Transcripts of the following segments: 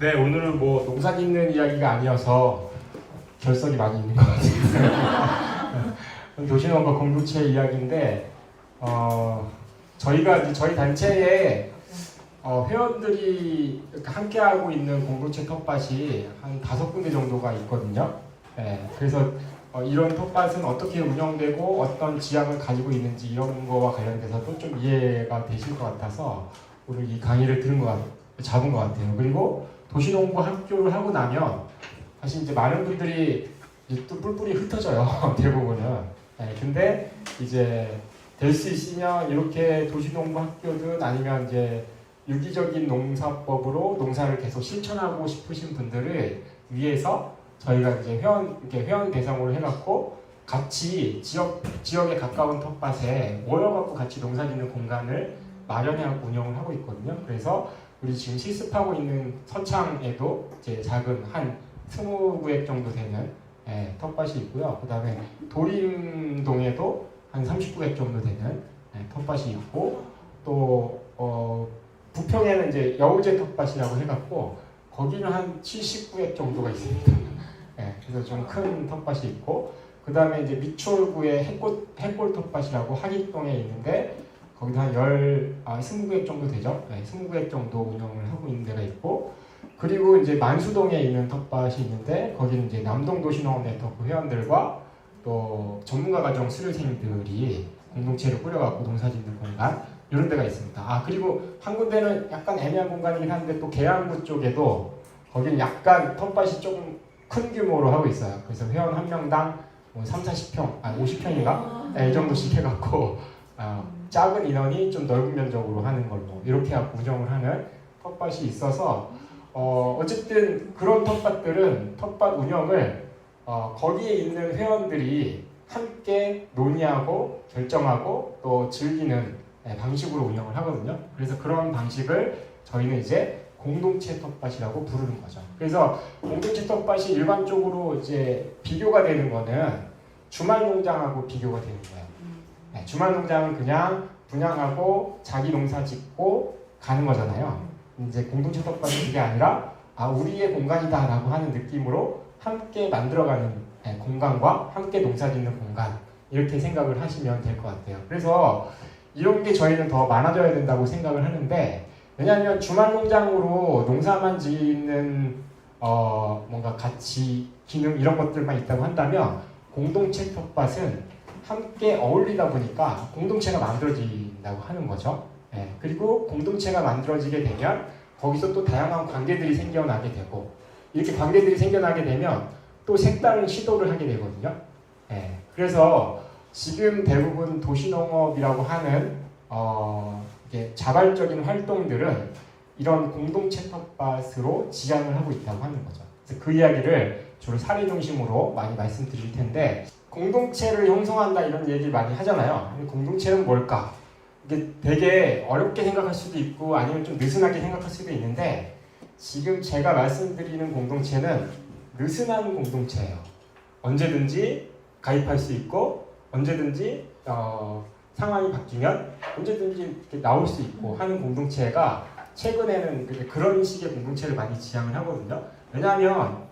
네, 오늘은 뭐 농사 짓는 이야기가 아니어서 결석이 많이 있는 것 같아요. 도시농업 공동체 이야기인데 저희가 이제 저희 단체에 회원들이 함께하고 있는 공동체 텃밭이 한 5군데 정도가 있거든요. 네, 그래서 이런 텃밭은 어떻게 운영되고 어떤 지향을 가지고 있는지 이런 거와 관련돼서도 좀 이해가 되실 것 같아서 오늘 이 강의를 잡은 것 같아요. 그리고 도시농부 학교를 하고 나면 사실 이제 많은 분들이 이제 또 뿔뿔이 흩어져요. 대부분은. 네, 근데 이제 될 수 있으면 이렇게 도시농부 학교든 아니면 이제 유기적인 농사법으로 농사를 계속 실천하고 싶으신 분들을 위해서 저희가 이제 회원 대상으로 해갖고 같이 지역에 가까운 텃밭에 모여갖고 같이 농사짓는 공간을 마련해갖고 운영을 하고 있거든요. 그래서 우리 지금 실습하고 있는 서창에도 이제 작은 한 20구획 정도 되는 텃밭이 있고요. 그 다음에 도림동에도 한 39개 정도 되는 텃밭이 있고 또 부평에는 이제 여우제 텃밭이라고 해갖고 거기는 한 79개 정도가 있습니다. 그래서 좀 큰 텃밭이 있고 그 다음에 이제 미추홀구에 해골 텃밭이라고 하기동에 있는데 거기도 한 20구획 정도 되죠. 20구획 정도 운영을 하고 있는 데가 있고 그리고 이제 만수동에 있는 텃밭이 있는데 거기는 이제 남동도시농업 네트워크 회원들과 또 전문가과정 수료생들이 공동체를 꾸려갖고 농사짓는 공간 이런 데가 있습니다. 그리고 한 군데는 약간 애매한 공간이긴 한데 또 계양구 쪽에도 거기는 약간 텃밭이 조금 큰 규모로 하고 있어요. 그래서 회원 한 명당 뭐 30-40평, 50평인가? 이 정도씩 해갖고 작은 인원이 좀 넓은 면적으로 하는 걸로 이렇게 해갖고 운영을 하는 텃밭이 있어서 어쨌든 그런 텃밭들은 텃밭 운영을 거기에 있는 회원들이 함께 논의하고 결정하고 또 즐기는 방식으로 운영을 하거든요. 그래서 그런 방식을 저희는 이제 공동체 텃밭이라고 부르는 거죠. 그래서 공동체 텃밭이 일반적으로 이제 비교가 되는 거는 주말 농장하고 비교가 되는 거예요. 주말 농장은 그냥 분양하고 자기 농사 짓고 가는 거잖아요. 이제 공동체 텃밭은 그게 아니라 우리의 공간이다라고 하는 느낌으로 함께 만들어가는 공간과 함께 농사짓는 공간 이렇게 생각을 하시면 될 것 같아요. 그래서 이런 게 저희는 더 많아져야 된다고 생각을 하는데 왜냐하면 주말 농장으로 농사만 짓는 뭔가 가치, 기능 이런 것들만 있다고 한다면 공동체 텃밭은 함께 어울리다 보니까 공동체가 만들어진다고 하는 거죠. 그리고 공동체가 만들어지게 되면 거기서 또 다양한 관계들이 생겨나게 되고 이렇게 관계들이 생겨나게 되면 또 색다른 시도를 하게 되거든요. 그래서 지금 대부분 도시농업이라고 하는 이게 자발적인 활동들은 이런 공동체 텃밭으로 지향을 하고 있다고 하는 거죠. 그래서 그 이야기를 주로 사례 중심으로 많이 말씀드릴 텐데 공동체를 형성한다 이런 얘기 많이 하잖아요. 공동체는 뭘까? 이게 되게 어렵게 생각할 수도 있고 아니면 좀 느슨하게 생각할 수도 있는데 지금 제가 말씀드리는 공동체는 느슨한 공동체예요. 언제든지 가입할 수 있고 언제든지 상황이 바뀌면 언제든지 이렇게 나올 수 있고 하는 공동체가 최근에는 그런 식의 공동체를 많이 지향을 하거든요. 왜냐하면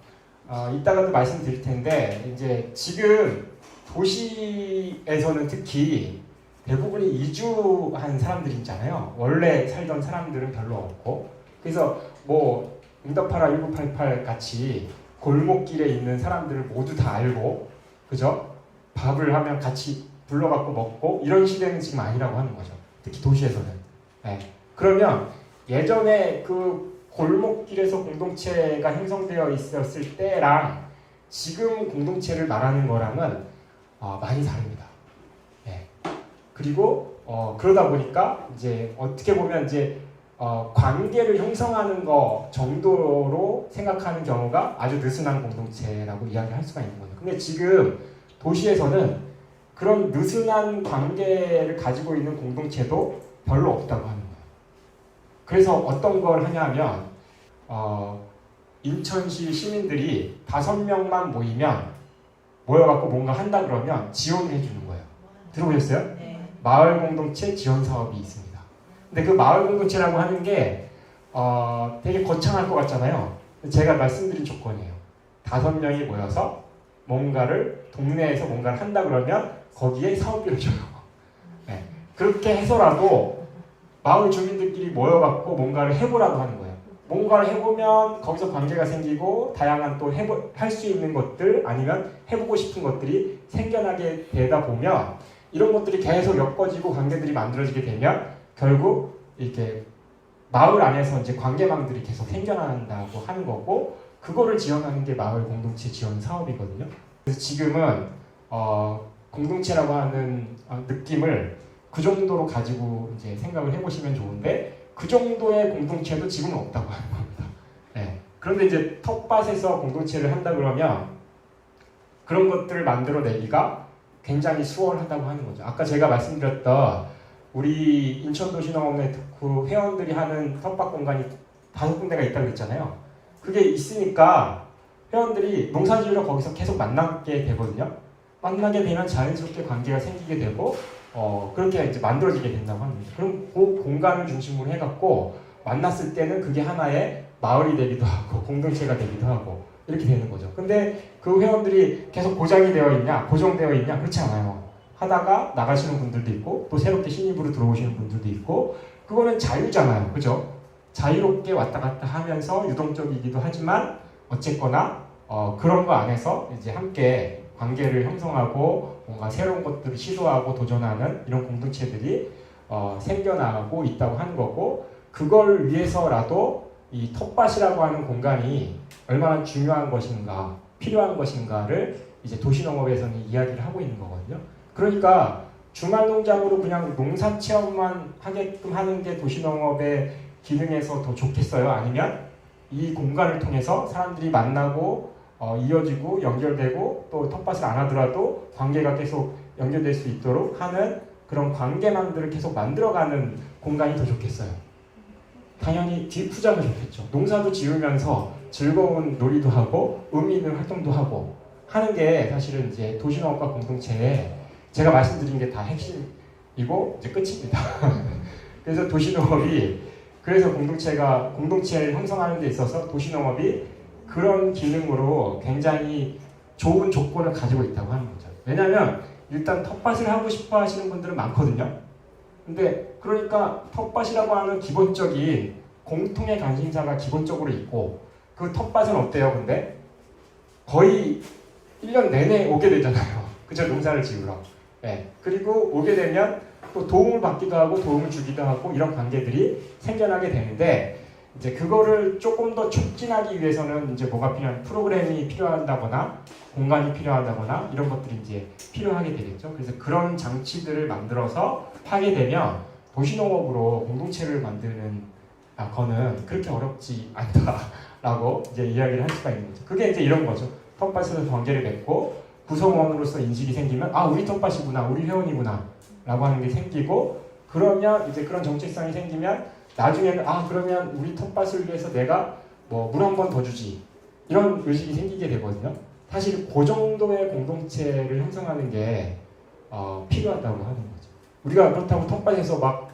이따가도 말씀드릴 텐데 이제 지금 도시에서는 특히 대부분이 이주한 사람들이잖아요. 원래 살던 사람들은 별로 없고 그래서 뭐 응답하라 1988 같이 골목길에 있는 사람들을 모두 다 알고 그죠? 밥을 하면 같이 불러갖고 먹고 이런 시대는 지금 아니라고 하는 거죠. 특히 도시에서는. 그러면 예전에 그 골목길에서 공동체가 형성되어 있었을 때랑 지금 공동체를 말하는 거랑은 많이 다릅니다. 그리고 그러다 보니까 이제 어떻게 보면 이제 관계를 형성하는 거 정도로 생각하는 경우가 아주 느슨한 공동체라고 이야기할 수가 있는 거죠. 근데 지금 도시에서는 그런 느슨한 관계를 가지고 있는 공동체도 별로 없다고 하는 거예요. 그래서 어떤 걸 하냐면 인천시 시민들이 5명만 모여갖고 뭔가 한다 그러면 지원을 해주는 거예요. 들어보셨어요? 마을 공동체 지원 사업이 있습니다. 근데 그 마을 공동체라고 하는 게 되게 거창할 것 같잖아요. 제가 말씀드린 조건이에요. 5명이 모여서 뭔가를 동네에서 뭔가를 한다 그러면 거기에 사업비를 줘요. 네. 그렇게 해서라도 마을 주민들끼리 모여갖고 뭔가를 해보라고 하는 거예요. 뭔가를 해보면 거기서 관계가 생기고 다양한 또 할 수 있는 것들 아니면 해보고 싶은 것들이 생겨나게 되다 보면 이런 것들이 계속 엮어지고 관계들이 만들어지게 되면 결국 이렇게 마을 안에서 이제 관계망들이 계속 생겨난다고 하는 거고 그거를 지원하는 게 마을 공동체 지원 사업이거든요. 그래서 지금은 공동체라고 하는 느낌을 그 정도로 가지고 이제 생각을 해보시면 좋은데 그 정도의 공동체도 지금은 없다고 하는 겁니다. 네. 그런데 이제 텃밭에서 공동체를 한다 그러면 그런 것들을 만들어내기가 굉장히 수월하다고 하는 거죠. 아까 제가 말씀드렸던 우리 인천도시농업의 그 회원들이 하는 텃밭 공간이 5군데가 있다고 했잖아요. 그게 있으니까 회원들이 농사지으러 거기서 계속 만나게 되거든요. 만나게 되면 자연스럽게 관계가 생기게 되고 그렇게 이제 만들어지게 된다고 합니다. 그럼 그 공간을 중심으로 해갖고 만났을 때는 그게 하나의 마을이 되기도 하고 공동체가 되기도 하고 이렇게 되는 거죠. 근데 그 회원들이 계속 고정이 되어 있냐, 고정되어 있냐 그렇지 않아요. 하다가 나가시는 분들도 있고 또 새롭게 신입으로 들어오시는 분들도 있고 그거는 자유잖아요. 그죠? 자유롭게 왔다 갔다 하면서 유동적이기도 하지만 어쨌거나 그런 거 안에서 이제 함께 관계를 형성하고 뭔가 새로운 것들을 시도하고 도전하는 이런 공동체들이 생겨나고 있다고 하는 거고 그걸 위해서라도 이 텃밭이라고 하는 공간이 얼마나 중요한 것인가 필요한 것인가를 이제 도시농업에서는 이야기를 하고 있는 거거든요. 그러니까 주말 농장으로 그냥 농사 체험만 하게끔 하는 게 도시농업의 기능에서 더 좋겠어요? 아니면 이 공간을 통해서 사람들이 만나고 이어지고 연결되고 또 텃밭을 안 하더라도 관계가 계속 연결될 수 있도록 하는 그런 관계망들을 계속 만들어가는 공간이 더 좋겠어요. 당연히 뒷부자는 좋겠죠. 농사도 지으면서 즐거운 놀이도 하고 의미 있는 활동도 하고 하는 게 사실은 이제 도시농업과 공동체에 제가 말씀드린 게 다 핵심이고 이제 끝입니다. 그래서 도시농업이 그래서 공동체를 형성하는 데 있어서 도시농업이 그런 기능으로 굉장히 좋은 조건을 가지고 있다고 하는 거죠. 왜냐하면 일단 텃밭을 하고 싶어 하시는 분들은 많거든요. 근데 그러니까 텃밭이라고 하는 기본적인 공통의 관심사가 기본적으로 있고 그 텃밭은 어때요? 근데 거의 1년 내내 오게 되잖아요. 그죠? 농사를 지으러. 네. 그리고 오게 되면 또 도움을 받기도 하고 도움을 주기도 하고 이런 관계들이 생겨나게 되는데 이제 그거를 조금 더 촉진하기 위해서는 이제 뭐가 필요한 프로그램이 필요하다거나 공간이 필요하다거나 이런 것들이 이제 필요하게 되겠죠. 그래서 그런 장치들을 만들어서 하게 되면 도시농업으로 공동체를 만드는 거는 그렇게 어렵지 않다라고 이제 이야기를 할 수가 있는 거죠. 그게 이제 이런 거죠. 텃밭에서 관계를 맺고 구성원으로서 인식이 생기면 우리 텃밭이구나, 우리 회원이구나 라고 하는 게 생기고 그러면 이제 그런 정체성이 생기면 나중에는 그러면 우리 텃밭을 위해서 내가 뭐 물 한 번 더 주지 이런 의식이 생기게 되거든요. 사실 그 정도의 공동체를 형성하는 게 필요하다고 하는 거죠. 우리가 그렇다고 텃밭에서 막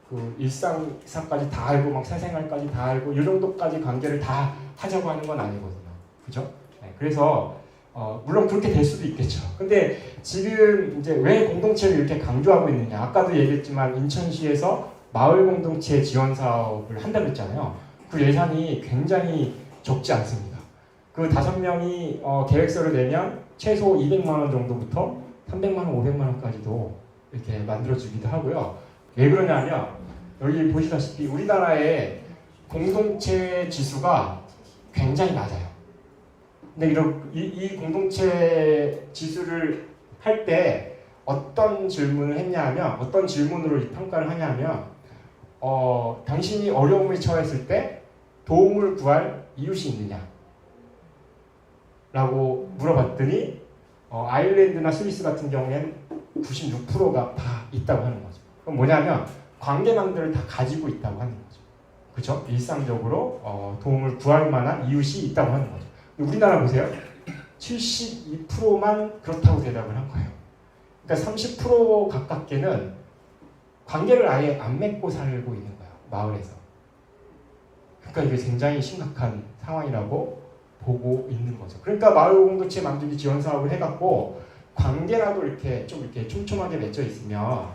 그 일상까지 다 알고 막 사생활까지 다 알고 이 정도까지 관계를 다 하자고 하는 건 아니거든요. 그죠? 네, 그래서 물론 그렇게 될 수도 있겠죠. 근데 지금 이제 왜 공동체를 이렇게 강조하고 있느냐? 아까도 얘기했지만 인천시에서 마을 공동체 지원 사업을 한다고 했잖아요. 그 예산이 굉장히 적지 않습니다. 그 5명이 계획서를 내면 최소 200만 원 정도부터 300만 원, 500만 원까지도 이렇게 만들어주기도 하고요. 왜 그러냐면 여기 보시다시피 우리나라의 공동체 지수가 굉장히 낮아요. 근데 이 공동체 지수를 할 때 어떤 질문을 했냐면 어떤 질문으로 이 평가를 하냐면 당신이 어려움에 처했을 때 도움을 구할 이웃이 있느냐 라고 물어봤더니 아일랜드나 스위스 같은 경우에는 96%가 다 있다고 하는 거죠. 그럼 뭐냐면 관계망들을 다 가지고 있다고 하는 거죠. 그렇죠? 일상적으로 도움을 구할 만한 이웃이 있다고 하는 거죠. 우리나라 보세요. 72%만 그렇다고 대답을 한 거예요. 그러니까 30% 가깝게는 관계를 아예 안 맺고 살고 있는 거예요. 마을에서. 그러니까 이게 굉장히 심각한 상황이라고 보고 있는 거죠. 그러니까 마을 공동체 만들기 지원 사업을 해갖고 관계라도 이렇게 좀 이렇게 촘촘하게 맺혀 있으면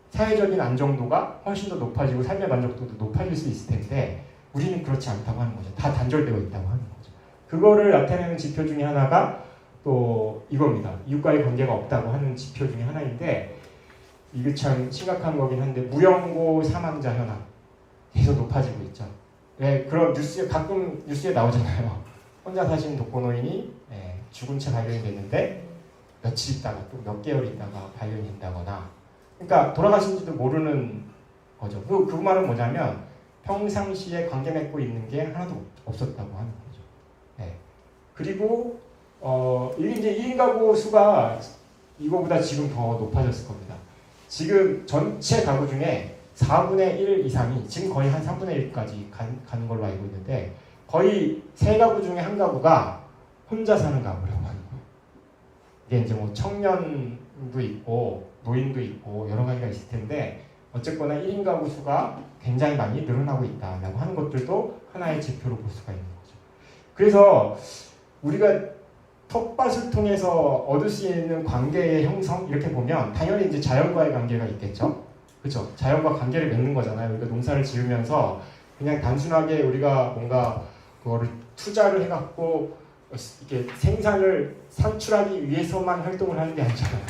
사회적인 안정도가 훨씬 더 높아지고 삶의 만족도도 높아질 수 있을 텐데 우리는 그렇지 않다고 하는 거죠. 다 단절되어 있다고 하는 거죠. 그거를 나타내는 지표 중에 하나가 또 이겁니다. 이웃과의 관계가 없다고 하는 지표 중에 하나인데 이게 참 심각한 거긴 한데 무연고 사망자 현황 계속 높아지고 있죠. 네, 그런 뉴스에 가끔 뉴스에 나오잖아요. 혼자 사신 독거노인이 죽은 채 발견이 됐는데 며칠 있다가 또 몇 개월 있다가 발견이 된다거나 그러니까 돌아가신지도 모르는 거죠. 그 말은 뭐냐면 평상시에 관계 맺고 있는 게 하나도 없었다고 하는 거죠. 네. 그리고 이게 이제 1인 가구 수가 이거보다 지금 더 높아졌을 겁니다. 지금 전체 가구 중에 4분의 1 이상이 지금 거의 한 3분의 1까지 가는 걸로 알고 있는데 거의 3가구 중에 1가구가 혼자 사는 가구라고 하는 거예요. 이게 이제 뭐 청년도 있고 노인도 있고 여러 가지가 있을 텐데 어쨌거나 1인 가구 수가 굉장히 많이 늘어나고 있다라고 하는 것들도 하나의 지표로 볼 수가 있는 거죠. 그래서 우리가 텃밭을 통해서 얻을 수 있는 관계의 형성 이렇게 보면 당연히 이제 자연과의 관계가 있겠죠. 그렇죠? 자연과 관계를 맺는 거잖아요. 우리가 농사를 지으면서 그냥 단순하게 우리가 뭔가 그거를 투자를 해갖고 이렇게 생산을 산출하기 위해서만 활동을 하는 게 아니잖아요.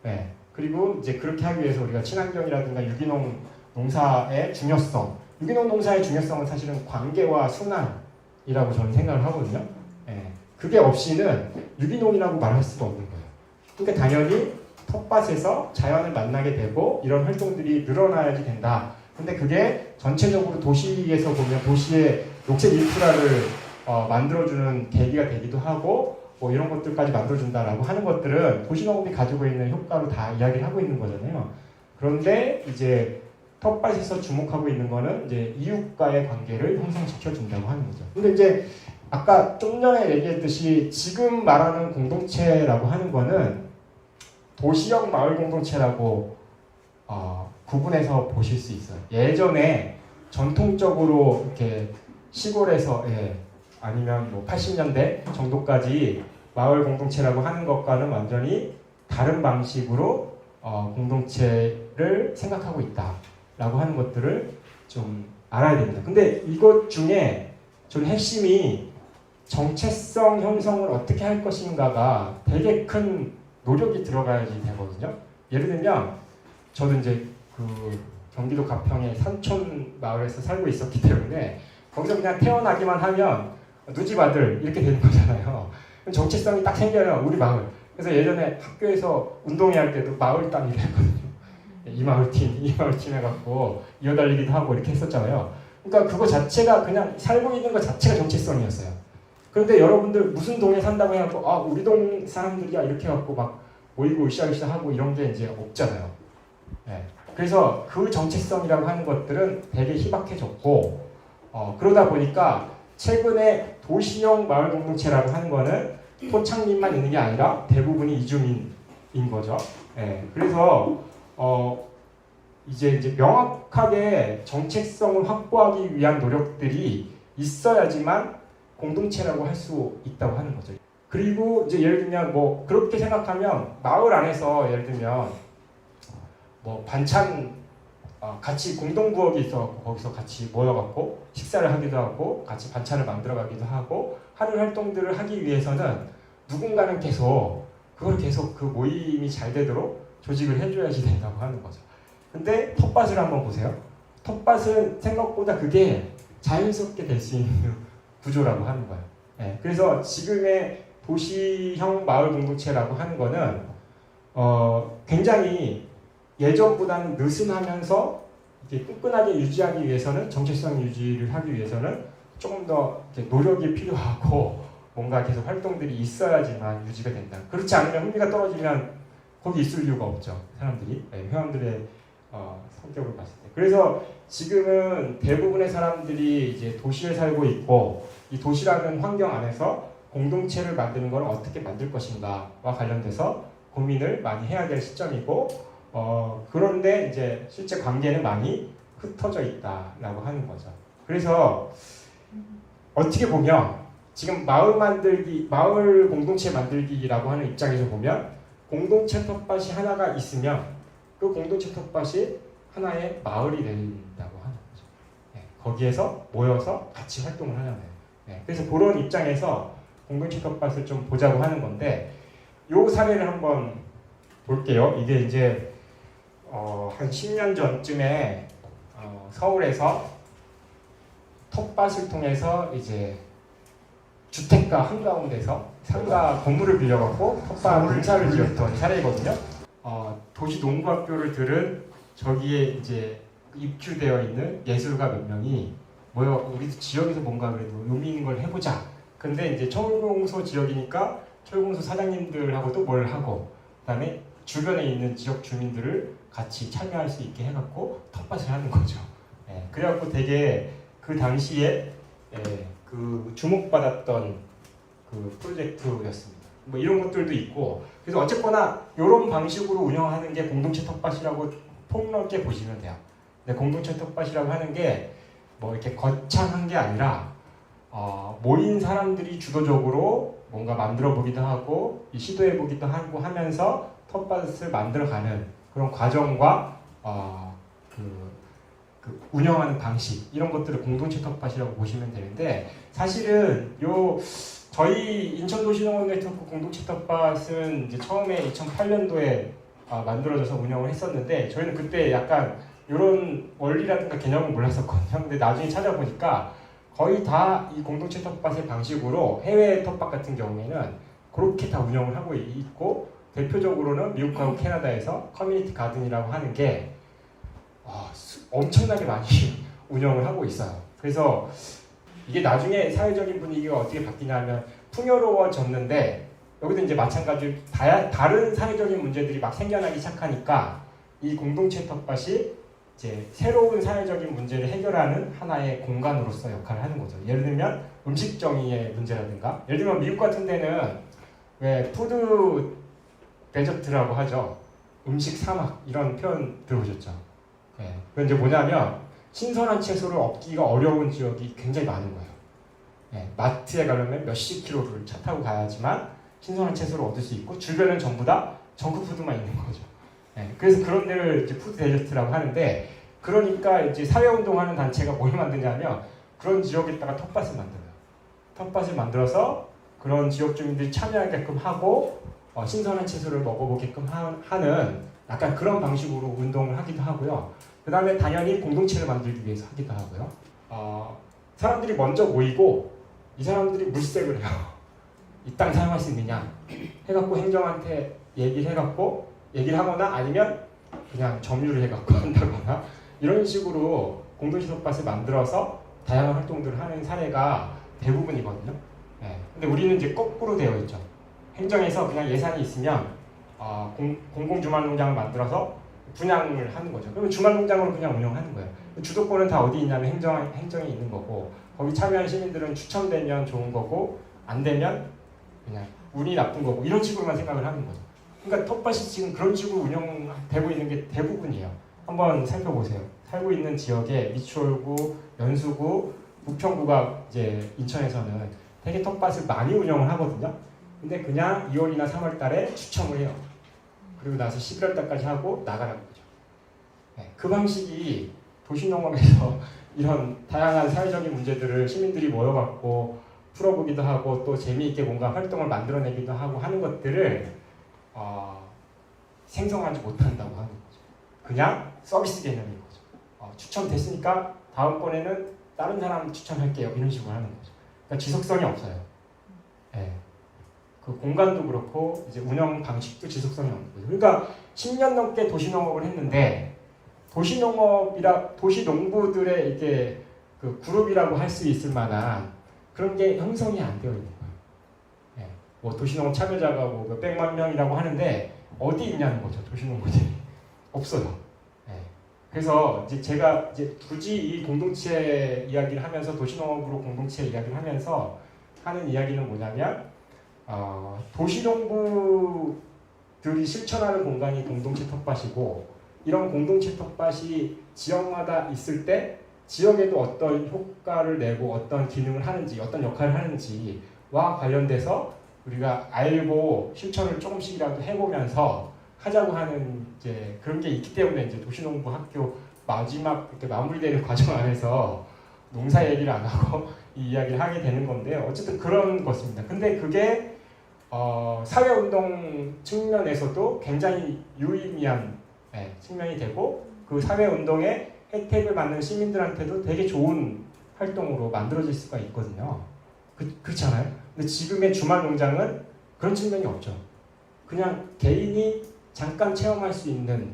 네. 그리고 이제 그렇게 하기 위해서 우리가 친환경이라든가 유기농 농사의 중요성, 유기농 농사의 중요성은 사실은 관계와 순환이라고 저는 생각을 하거든요. 네. 그게 없이는 유기농이라고 말할 수가 없는 거예요. 그러니까 당연히 텃밭에서 자연을 만나게 되고 이런 활동들이 늘어나야지 된다. 근데 그게 전체적으로 도시에서 보면 도시의 녹색 인프라를 만들어주는 계기가 되기도 하고 뭐 이런 것들까지 만들어준다라고 하는 것들은 도시농업이 가지고 있는 효과로 다 이야기를 하고 있는 거잖아요. 그런데 이제 텃밭에서 주목하고 있는 거는 이제 이웃과의 관계를 형성시켜 준다고 하는 거죠. 근데 이제 아까 좀 전에 얘기했듯이 지금 말하는 공동체라고 하는 거는 도시형 마을 공동체라고 구분해서 보실 수 있어요. 예전에 전통적으로 이렇게 시골에서 아니면 뭐 80년대 정도까지 마을 공동체라고 하는 것과는 완전히 다른 방식으로 공동체를 생각하고 있다라고 하는 것들을 좀 알아야 됩니다. 근데 이것 중에 좀 핵심이 정체성 형성을 어떻게 할 것인가가 되게 큰 노력이 들어가야지 되거든요. 예를 들면 저도 이제 그 경기도 가평의 산촌 마을에서 살고 있었기 때문에 거기서 그냥 태어나기만 하면 누집 아들 이렇게 되는 거잖아요. 정체성이 딱 생겨요. 우리 마을. 그래서 예전에 학교에서 운동회 할 때도 마을 단위로 했거든요. 이 마을 팀 해갖고 이어달리기도 하고 이렇게 했었잖아요. 그러니까 그거 자체가 그냥 살고 있는 것 자체가 정체성이었어요. 그런데 여러분들 무슨 동에 산다고 해갖고 우리 동 사람들이야 이렇게 해갖고 막 모이고 으쌰으쌰 하고 이런 게 이제 없잖아요. 네. 그래서 그 정체성이라고 하는 것들은 되게 희박해졌고 그러다 보니까 최근에 도시형 마을 공동체라고 하는 거는 토착민만 있는 게 아니라 대부분이 이주민인 거죠. 네. 그래서 이제 명확하게 정체성을 확보하기 위한 노력들이 있어야지만 공동체라고 할 수 있다고 하는 거죠. 그리고 이제 예를 들면 뭐 그렇게 생각하면 마을 안에서 예를 들면 뭐 반찬 같이 공동부엌이 있어 거기서 같이 모여갖고 식사를 하기도 하고 같이 반찬을 만들어가기도 하고 하는 활동들을 하기 위해서는 누군가는 계속 그 모임이 잘 되도록 조직을 해줘야지 된다고 하는 거죠. 근데 텃밭을 한번 보세요. 텃밭은 생각보다 그게 자연스럽게 될 수 있는 구조라고 하는 거예요. 네, 그래서 지금의 도시형 마을 공동체라고 하는 거는 굉장히 예전보다는 느슨하면서 이렇게 끈끈하게 유지하기 위해서는 정체성 유지를 하기 위해서는 조금 더 이렇게 노력이 필요하고 뭔가 계속 활동들이 있어야지만 유지가 된다. 그렇지 않으면 흥미가 떨어지면 거기 있을 이유가 없죠. 사람들이 회원들의 성격을 봤을 때. 그래서 지금은 대부분의 사람들이 이제 도시에 살고 있고 이 도시라는 환경 안에서 공동체를 만드는 걸 어떻게 만들 것인가와 관련돼서 고민을 많이 해야 될 시점이고 그런데 이제 실제 관계는 많이 흩어져 있다라고 하는 거죠. 그래서 어떻게 보면 지금 마을 만들기, 마을 공동체 만들기라고 하는 입장에서 보면 공동체 텃밭이 하나가 있으면 그 공동체 텃밭이 하나의 마을이 된다고 하는 거죠. 네, 거기에서 모여서 같이 활동을 하는 거예요. 네, 그래서 그런 입장에서 공동체 텃밭을 좀 보자고 하는 건데 요 사례를 한번 볼게요. 이게 이제 한 10년 전쯤에 서울에서 텃밭을 통해서 이제 주택가 한가운데서 상가 건물을 빌려갖고 텃밭 공사를 지었던 사례거든요. 도시농구학교를 들은 저기에 이제 입주되어 있는 예술가 몇 명이 우리 지역에서 뭔가 그래도 의미 있는 걸 해보자. 근데 이제 철공소 지역이니까 철공소 사장님들하고도 뭘 하고, 그다음에 주변에 있는 지역 주민들을 같이 참여할 수 있게 해갖고 텃밭을 하는 거죠. 예, 그래갖고 되게 그 당시에 그 주목받았던 그 프로젝트였습니다. 뭐 이런 것들도 있고, 그래서 어쨌거나 이런 방식으로 운영하는 게 공동체 텃밭이라고 폭넓게 보시면 돼요. 근데 공동체 텃밭이라고 하는 게 뭐 이렇게 거창한 게 아니라 모인 사람들이 주도적으로 뭔가 만들어 보기도 하고 시도해 보기도 하고 하면서 텃밭을 만들어가는 그런 과정과 그 운영하는 방식 이런 것들을 공동체 텃밭이라고 보시면 되는데, 사실은 저희 인천도시농업 네트워크 공동체 텃밭은 이제 처음에 2008년도에 만들어져서 운영을 했었는데, 저희는 그때 약간 이런 원리라든가 개념을 몰랐었거든요. 근데 나중에 찾아보니까 거의 다 이 공동체 텃밭의 방식으로 해외 텃밭 같은 경우에는 그렇게 다 운영을 하고 있고, 대표적으로는 미국하고 캐나다에서 커뮤니티 가든이라고 하는 게 엄청나게 많이 운영을 하고 있어요. 그래서 이게 나중에 사회적인 분위기가 어떻게 바뀌냐면 풍요로워졌는데, 여기도 이제 마찬가지로 다른 사회적인 문제들이 막 생겨나기 시작하니까 이 공동체 텃밭이 이제 새로운 사회적인 문제를 해결하는 하나의 공간으로서 역할을 하는 거죠. 예를 들면 음식 정의의 문제라든가, 예를 들면 미국 같은 데는 왜 푸드 데저트라고 하죠. 음식 사막 이런 표현 들어보셨죠? 네. 그건 이제 뭐냐면 신선한 채소를 얻기가 어려운 지역이 굉장히 많은 거예요. 네. 마트에 가려면 몇십 킬로를 차 타고 가야지만 신선한 채소를 얻을 수 있고, 주변은 전부 다 정크푸드만 있는 거죠. 네. 그래서 그런 데를 이제 푸드 데저트라고 하는데, 그러니까 이제 사회운동하는 단체가 뭘 만드냐면 그런 지역에다가 텃밭을 만들어요. 텃밭을 만들어서 그런 지역 주민들이 참여하게끔 하고 신선한 채소를 먹어보게끔 하는 약간 그런 방식으로 운동을 하기도 하고요. 그 다음에 당연히 공동체를 만들기 위해서 하기도 하고요. 사람들이 먼저 모이고 이 사람들이 물색을 해요. 이 땅 사용할 수 있느냐 해갖고 행정한테 얘기를 해갖고 얘기를 하거나, 아니면 그냥 점유를 해갖고 한다거나, 이런 식으로 공동체 텃밭을 만들어서 다양한 활동들을 하는 사례가 대부분이거든요. 네. 근데 우리는 이제 거꾸로 되어 있죠. 행정에서 그냥 예산이 있으면 공공주말농장을 만들어서 분양을 하는 거죠. 그러면 주말농장으로 그냥 운영하는 거예요. 주도권은 다 어디 있냐면 행정에 있는 거고, 거기 참여한 시민들은 추천되면 좋은 거고, 안 되면 그냥 운이 나쁜 거고, 이런 식으로만 생각을 하는 거죠. 그러니까 텃밭이 지금 그런 식으로 운영되고 있는 게 대부분이에요. 한번 살펴보세요. 살고 있는 지역에 미추홀구, 연수구, 부평구가 이제 인천에서는 되게 텃밭을 많이 운영을 하거든요. 근데 그냥 2월이나 3월 달에 추첨을 해요. 그리고 나서 11월 달까지 하고 나가라는 거죠. 네, 그 방식이 도시농업에서 이런 다양한 사회적인 문제들을 시민들이 모여갖고 풀어보기도 하고, 또 재미있게 뭔가 활동을 만들어내기도 하고 하는 것들을 생성하지 못한다고 하는 거죠. 그냥 서비스 개념인 거죠. 추첨됐으니까 다음번에는 다른 사람 추천할게요. 이런 식으로 하는 거죠. 그러니까 지속성이 없어요. 네. 그 공간도 그렇고 이제 운영 방식도 지속성이 없는 거죠. 그러니까 10년 넘게 도시농업을 했는데, 도시농부들의 이게 그 그룹이라고 할 수 있을 만한 그런 게 형성이 안 되어 있는 거예요. 네. 뭐 도시농업 참여자가 뭐 몇백만 명이라고 하는데 어디 있냐는 거죠. 도시농부들이 없어요. 네. 그래서 이제 제가 이제 굳이 이 공동체 이야기를 하면서, 도시농업으로 공동체 이야기를 하면서 하는 이야기는 뭐냐면, 도시농부들이 실천하는 공간이 공동체 텃밭이고, 이런 공동체 텃밭이 지역마다 있을 때 지역에도 어떤 효과를 내고 어떤 기능을 하는지 어떤 역할을 하는지와 관련돼서 우리가 알고 실천을 조금씩이라도 해보면서 하자고 하는 이제 그런 게 있기 때문에 이제 도시농부 학교 마지막 이렇게 마무리되는 과정 안에서 농사 얘기를 안 하고 이 이야기를 하게 되는 건데요. 어쨌든 그런 것입니다. 근데 그게 사회운동 측면에서도 굉장히 유의미한 측면이 되고 그 사회운동의 혜택을 받는 시민들한테도 되게 좋은 활동으로 만들어질 수가 있거든요. 그렇지 않아요? 근데 지금의 주말 농장은 그런 측면이 없죠. 그냥 개인이 잠깐 체험할 수 있는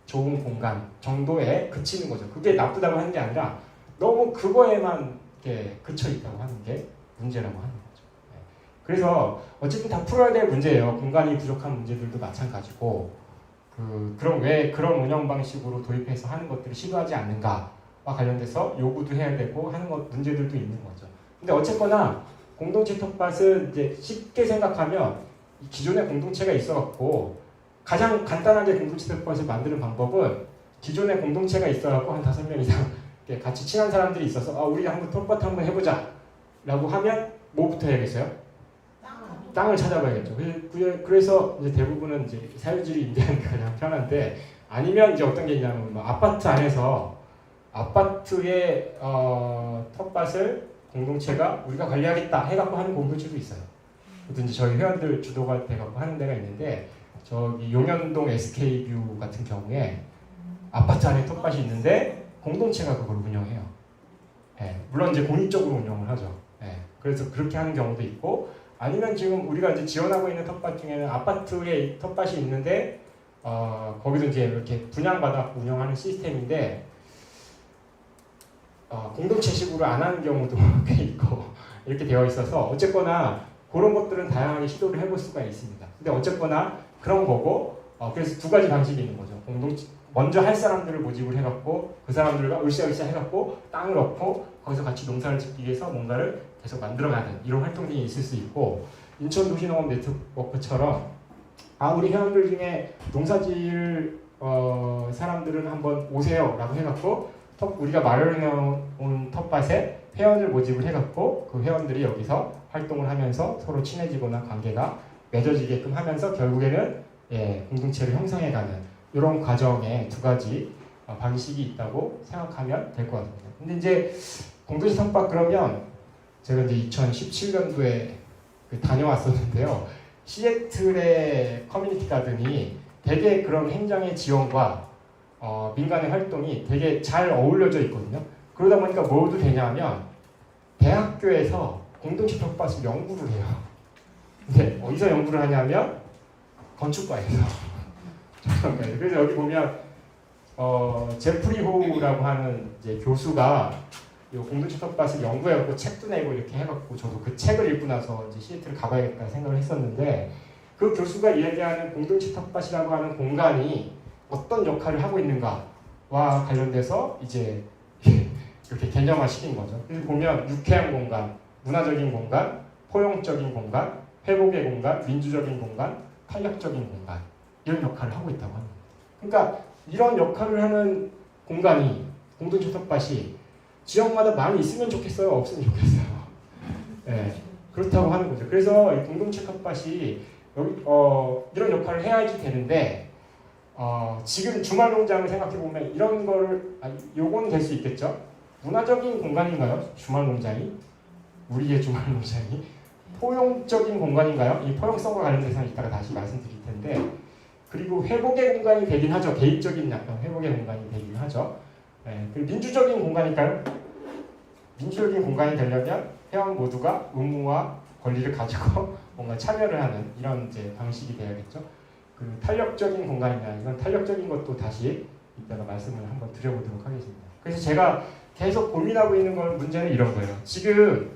좋은 공간 정도에 그치는 거죠. 그게 나쁘다고 하는 게 아니라 너무 그거에만 그쳐 있다고 하는 게 문제라고 하는 거죠. 그래서 어쨌든 다 풀어야 될 문제예요. 공간이 부족한 문제들도 마찬가지고 그럼 왜 그런 운영 방식으로 도입해서 하는 것들을 시도하지 않는가와 관련돼서 요구도 해야 되고 하는 문제들도 있는 거죠. 근데 어쨌거나 공동체 텃밭은 이제 쉽게 생각하면 기존의 공동체가 있어갖고 가장 간단하게 공동체 텃밭을 만드는 방법은 기존의 공동체가 있어갖고 한 5명 이상 같이 친한 사람들이 있어서 우리 한번 텃밭 한번 해보자 라고 하면 뭐부터 해야겠어요? 땅을 찾아봐야겠죠. 그래서 이제 대부분은 이제 사유지를 임대하는 게 가장 편한데 아니면 이제 어떤 게 있냐면 뭐 아파트 안에서 아파트의 텃밭을 공동체가 우리가 관리하겠다 해갖고 하는 공동체도 있어요. 그것도 이제 저희 회원들 주도가 돼갖고 하는 데가 있는데 저기 용현동 SK뷰 같은 경우에 아파트 안에 텃밭이 있는데 공동체가 그걸 운영해요. 물론 이제 공익적으로 운영을 하죠. 그래서 그렇게 하는 경우도 있고 아니면 지금 우리가 이제 지원하고 있는 텃밭 중에는 아파트에 텃밭이 있는데 거기서 이제 이렇게 분양받아 운영하는 시스템인데 공동체식으로 안 하는 경우도 꽤 있고 이렇게 되어 있어서 어쨌거나 그런 것들은 다양하게 시도를 해볼 수가 있습니다. 근데 어쨌거나 그런 거고 그래서 두 가지 방식이 있는 거죠. 먼저 할 사람들을 모집을 해갖고 그 사람들과 으쌰으쌰 해갖고 땅을 얻고 거기서 같이 농사를 짓기 위해서 뭔가를 계속 만들어가는 이런 활동이 있을 수 있고 인천 도시농업 네트워크처럼 우리 회원들 중에 농사지을 사람들은 한번 오세요 라고 해갖고 우리가 마련해온 텃밭에 회원을 모집을 해갖고 그 회원들이 여기서 활동을 하면서 서로 친해지거나 관계가 맺어지게끔 하면서 결국에는 공동체를 형성해가는 이런 과정에 두 가지 방식이 있다고 생각하면 될 것 같습니다. 근데 이제 공동체 텃밭 그러면 제가 이제 2017년도에 다녀왔었는데요. 시애틀의 커뮤니티 가든이 되게 그런 행정의 지원과 민간의 활동이 되게 잘 어울려져 있거든요. 그러다 보니까 뭐도 되냐면 대학교에서 공동체 텃밭을 연구를 해요. 근데 어디서 연구를 하냐면 건축과에서. 그래서 여기 보면 제프리 호우라고 하는 이제 교수가 이 공동체 텃밭을 연구해갖고 책도 내고 이렇게 해갖고 저도 그 책을 읽고 나서 이제 시애틀을 가봐야겠다 생각을 했었는데 그 교수가 이야기하는 공동체 텃밭이라고 하는 공간이 어떤 역할을 하고 있는가와 관련돼서 이제 이렇게 개념화 시킨 거죠. 그래서 보면 유쾌한 공간, 문화적인 공간, 포용적인 공간, 회복의 공간, 민주적인 공간, 탄력적인 공간 이런 역할을 하고 있다고 합니다. 그러니까 이런 역할을 하는 공간이 공동체 텃밭이 지역마다 많이 있으면 좋겠어요? 없으면 좋겠어요? 그렇다고 하는 거죠. 그래서 이 공동체 텃밭이 여기, 이런 역할을 해야지 되는데 지금 주말 농장을 생각해 보면 이런 거를 요건 될 수 있겠죠? 문화적인 공간인가요? 주말 농장이? 우리의 주말 농장이? 포용적인 공간인가요? 이 포용성과 관련돼서는 이따가 다시 말씀드릴 텐데 그리고 회복의 공간이 되긴 하죠. 개인적인 약간 회복의 공간이 되긴 하죠. 그리고 민주적인 공간일까요? 민주적인 공간이 되려면 회원 모두가 의무와 권리를 가지고 뭔가 참여를 하는 이런 이제 방식이 돼야겠죠. 그 탄력적인 공간이냐 이건 탄력적인 것도 다시 이따가 말씀을 한번 드려보도록 하겠습니다. 그래서 제가 계속 고민하고 있는 건 문제는 이런 거예요. 지금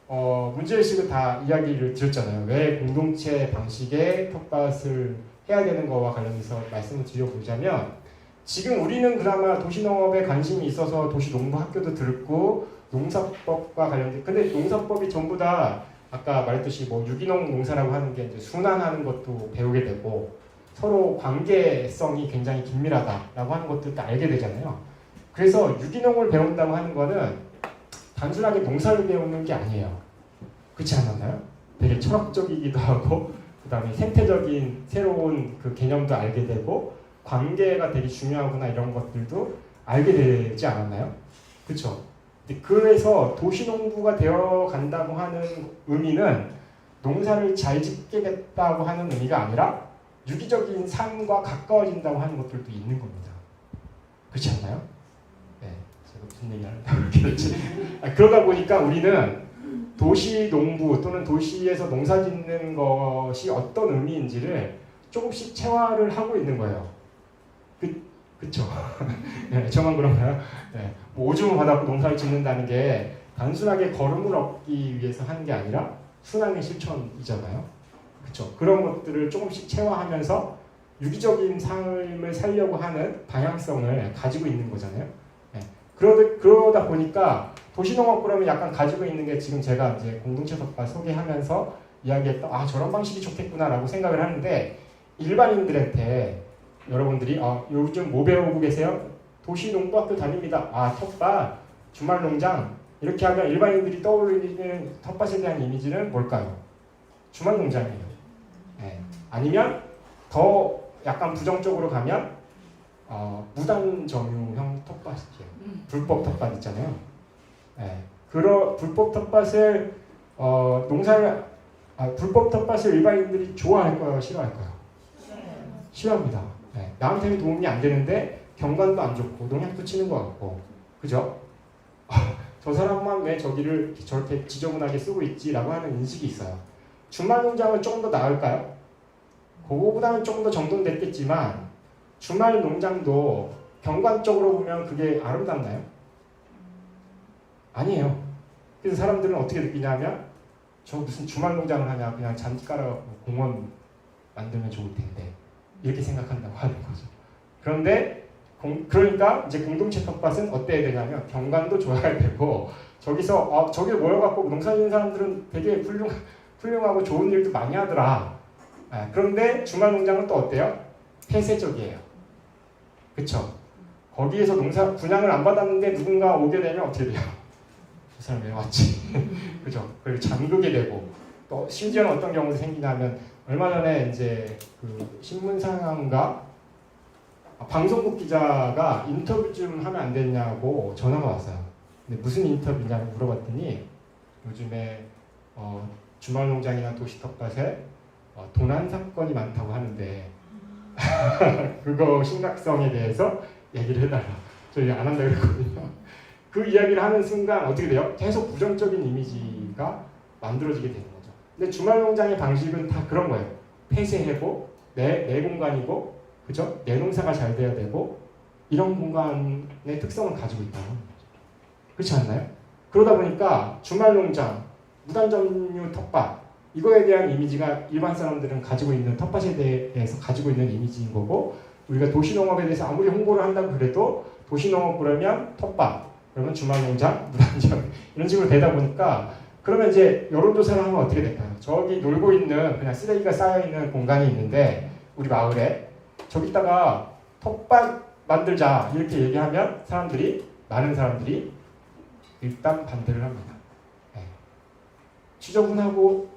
문제의식을 다 이야기를 드렸잖아요. 왜 공동체 방식의 텃밭을 해야 되는 거와 관련해서 말씀을 드려보자면 지금 우리는 그나마 도시농업에 관심이 있어서 도시농부학교도 들고 농사법과 관련된 근데 농사법이 전부 다 아까 말했듯이 뭐 유기농 농사라고 하는 게 이제 순환하는 것도 배우게 되고 서로 관계성이 굉장히 긴밀하다라고 하는 것들도 알게 되잖아요. 그래서 유기농을 배운다고 하는 거는 단순하게 농사를 배우는 게 아니에요. 그렇지 않았나요? 되게 철학적이기도 하고 그 다음에 생태적인 새로운 그 개념도 알게 되고 관계가 되게 중요하구나 이런 것들도 알게 되지 않았나요? 그렇죠? 그래서 도시농부가 되어 간다고 하는 의미는 농사를 잘 짓겠다고 하는 의미가 아니라 유기적인 삶과 가까워진다고 하는 것들도 있는 겁니다. 그렇지 않나요? 네, 제가 무슨 얘기 하려고 그랬지? 그러다 보니까 우리는 도시 농부 또는 도시에서 농사 짓는 것이 어떤 의미인지를 조금씩 체화를 하고 있는 거예요. 그쵸? 네, 저만 그런가요? 네, 뭐 오줌을 받아고 농사를 짓는다는 게 단순하게 거름을 얻기 위해서 하는 게 아니라 순환의 실천이잖아요. 그쵸? 그런 것들을 조금씩 체화하면서 유기적인 삶을 살려고 하는 방향성을 가지고 있는 거잖아요. 네, 그러다 보니까 도시농업 그러면 약간 가지고 있는 게 지금 제가 이제 공동체 텃밭 소개하면서 이야기했던 저런 방식이 좋겠구나라고 생각을 하는데 일반인들한테 여러분들이 요즘 뭐 배우고 계세요? 도시농부학교 다닙니다. 텃밭, 주말농장 이렇게 하면 일반인들이 떠올리는 텃밭에 대한 이미지는 뭘까요? 주말농장이에요. 네. 아니면 더 약간 부정적으로 가면 무단점유형 텃밭이에요. 불법 텃밭 있잖아요. 네. 불법 텃밭을 불법 텃밭을 일반인들이 좋아할까요? 싫어할까요? 싫어합니다. 네. 나한테는 도움이 안 되는데 경관도 안 좋고 농약도 치는 것 같고 그죠? 저 사람만 왜 저기를 저렇게 지저분하게 쓰고 있지라고 하는 인식이 있어요. 주말농장은 조금 더 나을까요? 그거보다는 조금 더 정돈됐겠지만 주말농장도 경관적으로 보면 그게 아름답나요? 아니에요. 그래서 사람들은 어떻게 느끼냐면 저 무슨 주말농장을 하냐 그냥 잔디 깔아 공원 만들면 좋을 텐데 이렇게 생각한다고 하는 거죠. 그런데 그러니까 이제 공동체 텃밭은 어때야 되냐면 경관도 좋아야 되고 저기서 저기 모여갖고 농사 짓는 사람들은 되게 훌륭하고 좋은 일도 많이 하더라. 그런데 주말농장은 또 어때요? 폐쇄적이에요. 그쵸? 거기에서 농사 분양을 안 받았는데 누군가 오게 되면 어떻게 돼요? 그 사람 왜 왔지? 그죠? 그리고 잠그게 되고 또 심지어는 어떤 경우도 생기냐면 얼마 전에 이제 그 신문사인가 방송국 기자가 인터뷰 좀 하면 안 되냐고 전화가 왔어요. 근데 무슨 인터뷰냐고 물어봤더니 요즘에 주말농장이나 도시텃밭에 도난 사건이 많다고 하는데 그거 심각성에 대해서 얘기를 해달라. 저희 안 한다고 그랬거든요. 그 이야기를 하는 순간 어떻게 돼요? 계속 부정적인 이미지가 만들어지게 되는 거죠. 근데 주말농장의 방식은 다 그런 거예요. 폐쇄하고 내 공간이고 그죠? 내 농사가 잘 돼야 되고 이런 공간의 특성을 가지고 있다는 거죠. 그렇지 않나요? 그러다 보니까 주말농장, 무단점유 텃밭 이거에 대한 이미지가 일반 사람들은 가지고 있는 텃밭에 대해서 가지고 있는 이미지인 거고 우리가 도시농업에 대해서 아무리 홍보를 한다고 그래도 도시농업 그러면 텃밭 그러면 주말농장, 무단점 이런 식으로 되다 보니까 그러면 이제 여론조사를 하면 어떻게 될까요? 저기 놀고 있는 그냥 쓰레기가 쌓여있는 공간이 있는데 우리 마을에 저기다가 텃밭 만들자 이렇게 얘기하면 많은 사람들이 일단 반대를 합니다. 네. 지저분하고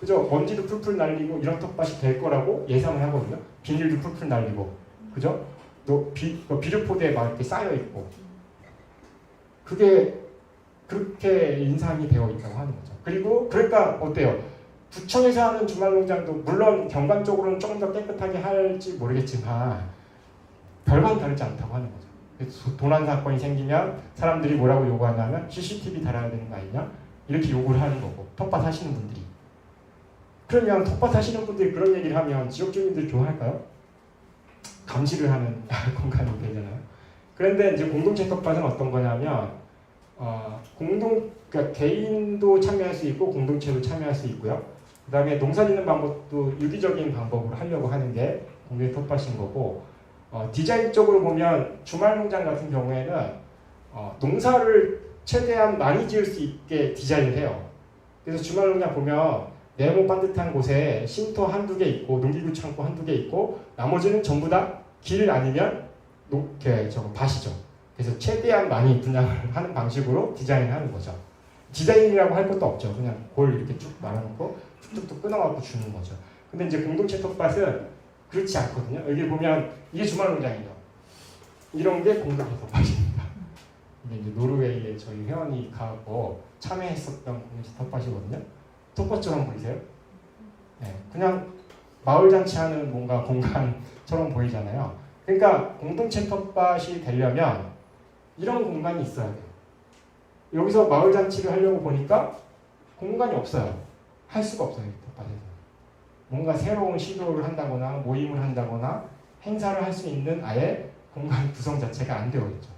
그죠? 먼지도 풀풀 날리고 이런 텃밭이 될 거라고 예상을 하거든요. 비닐도 풀풀 날리고 그죠? 또 비료포대에 막 이렇게 쌓여 있고 그게 그렇게 인상이 되어 있다고 하는 거죠. 그리고 그러니까 어때요? 구청에서 하는 주말농장도 물론 경관적으로는 조금 더 깨끗하게 할지 모르겠지만 별반 다르지 않다고 하는 거죠. 그래서 도난 사건이 생기면 사람들이 뭐라고 요구하냐면 CCTV 달아야 되는 거 아니냐? 이렇게 요구를 하는 거고 텃밭 하시는 분들이 그러면 텃밭 하시는 분들이 그런 얘기를 하면 지역 주민들이 좋아할까요? 감시를 하는 공간이 되잖아요. 그런데 이제 공동체 텃밭은 어떤 거냐면 그러니까 개인도 참여할 수 있고 공동체도 참여할 수 있고요. 그 다음에 농사 짓는 방법도 유기적인 방법으로 하려고 하는 게 공동체 텃밭인 거고 디자인적으로 보면 주말농장 같은 경우에는 농사를 최대한 많이 지을 수 있게 디자인을 해요. 그래서 주말농장 보면 네모 반듯한 곳에 쉼터 한두 개 있고 농기구 창고 한두 개 있고 나머지는 전부 다 길 아니면 밭이죠. 그래서 최대한 많이 분양을 하는 방식으로 디자인을 하는 거죠. 디자인이라고 할 것도 없죠. 그냥 골 이렇게 쭉 말아놓고 툭툭툭 끊어갖고 주는 거죠. 근데 이제 공동체 텃밭은 그렇지 않거든요. 여기 보면 이게 주말농장이에요. 이런 게 공동체 텃밭입니다. 이게 이제 노르웨이에 저희 회원이 가고 참여했었던 공동체 텃밭이거든요. 텃밭처럼 보이세요? 네, 그냥 마을 잔치하는 뭔가 공간처럼 보이잖아요. 그러니까 공동체 텃밭이 되려면 이런 공간이 있어야 돼요. 여기서 마을 잔치를 하려고 보니까 공간이 없어요. 할 수가 없어요. 텃밭에서. 뭔가 새로운 시도를 한다거나 모임을 한다거나 행사를 할 수 있는 아예 공간 구성 자체가 안 되어 있죠.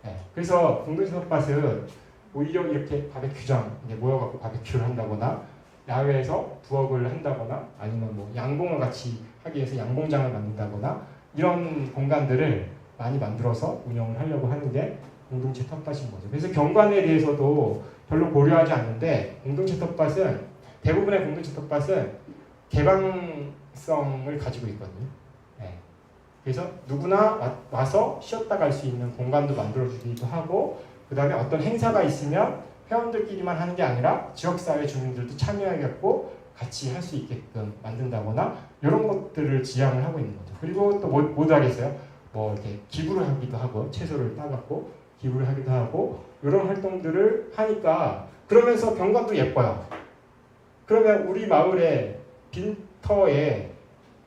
네. 그래서 공동체 텃밭은 오히려 이렇게 바베큐장 모여갖고 바베큐를 한다거나 야외에서 부엌을 한다거나 아니면 뭐 양봉을 같이 하기 위해서 양봉장을 만든다거나 이런 공간들을 많이 만들어서 운영을 하려고 하는 게 공동체 텃밭인 거죠. 그래서 경관에 대해서도 별로 고려하지 않는데 공동체 텃밭은 대부분의 공동체 텃밭은 개방성을 가지고 있거든요. 네. 그래서 누구나 와서 쉬었다 갈 수 있는 공간도 만들어주기도 하고 그 다음에 어떤 행사가 있으면 회원들끼리만 하는 게 아니라 지역사회 주민들도 참여하겠고 같이 할 수 있게끔 만든다거나 이런 것들을 지향을 하고 있는 거죠. 그리고 또 뭐 하겠어요? 뭐 이렇게 기부를 하기도 하고 채소를 따갖고 기부를 하기도 하고 이런 활동들을 하니까 그러면서 경관도 예뻐요. 그러면 우리 마을에 빈터에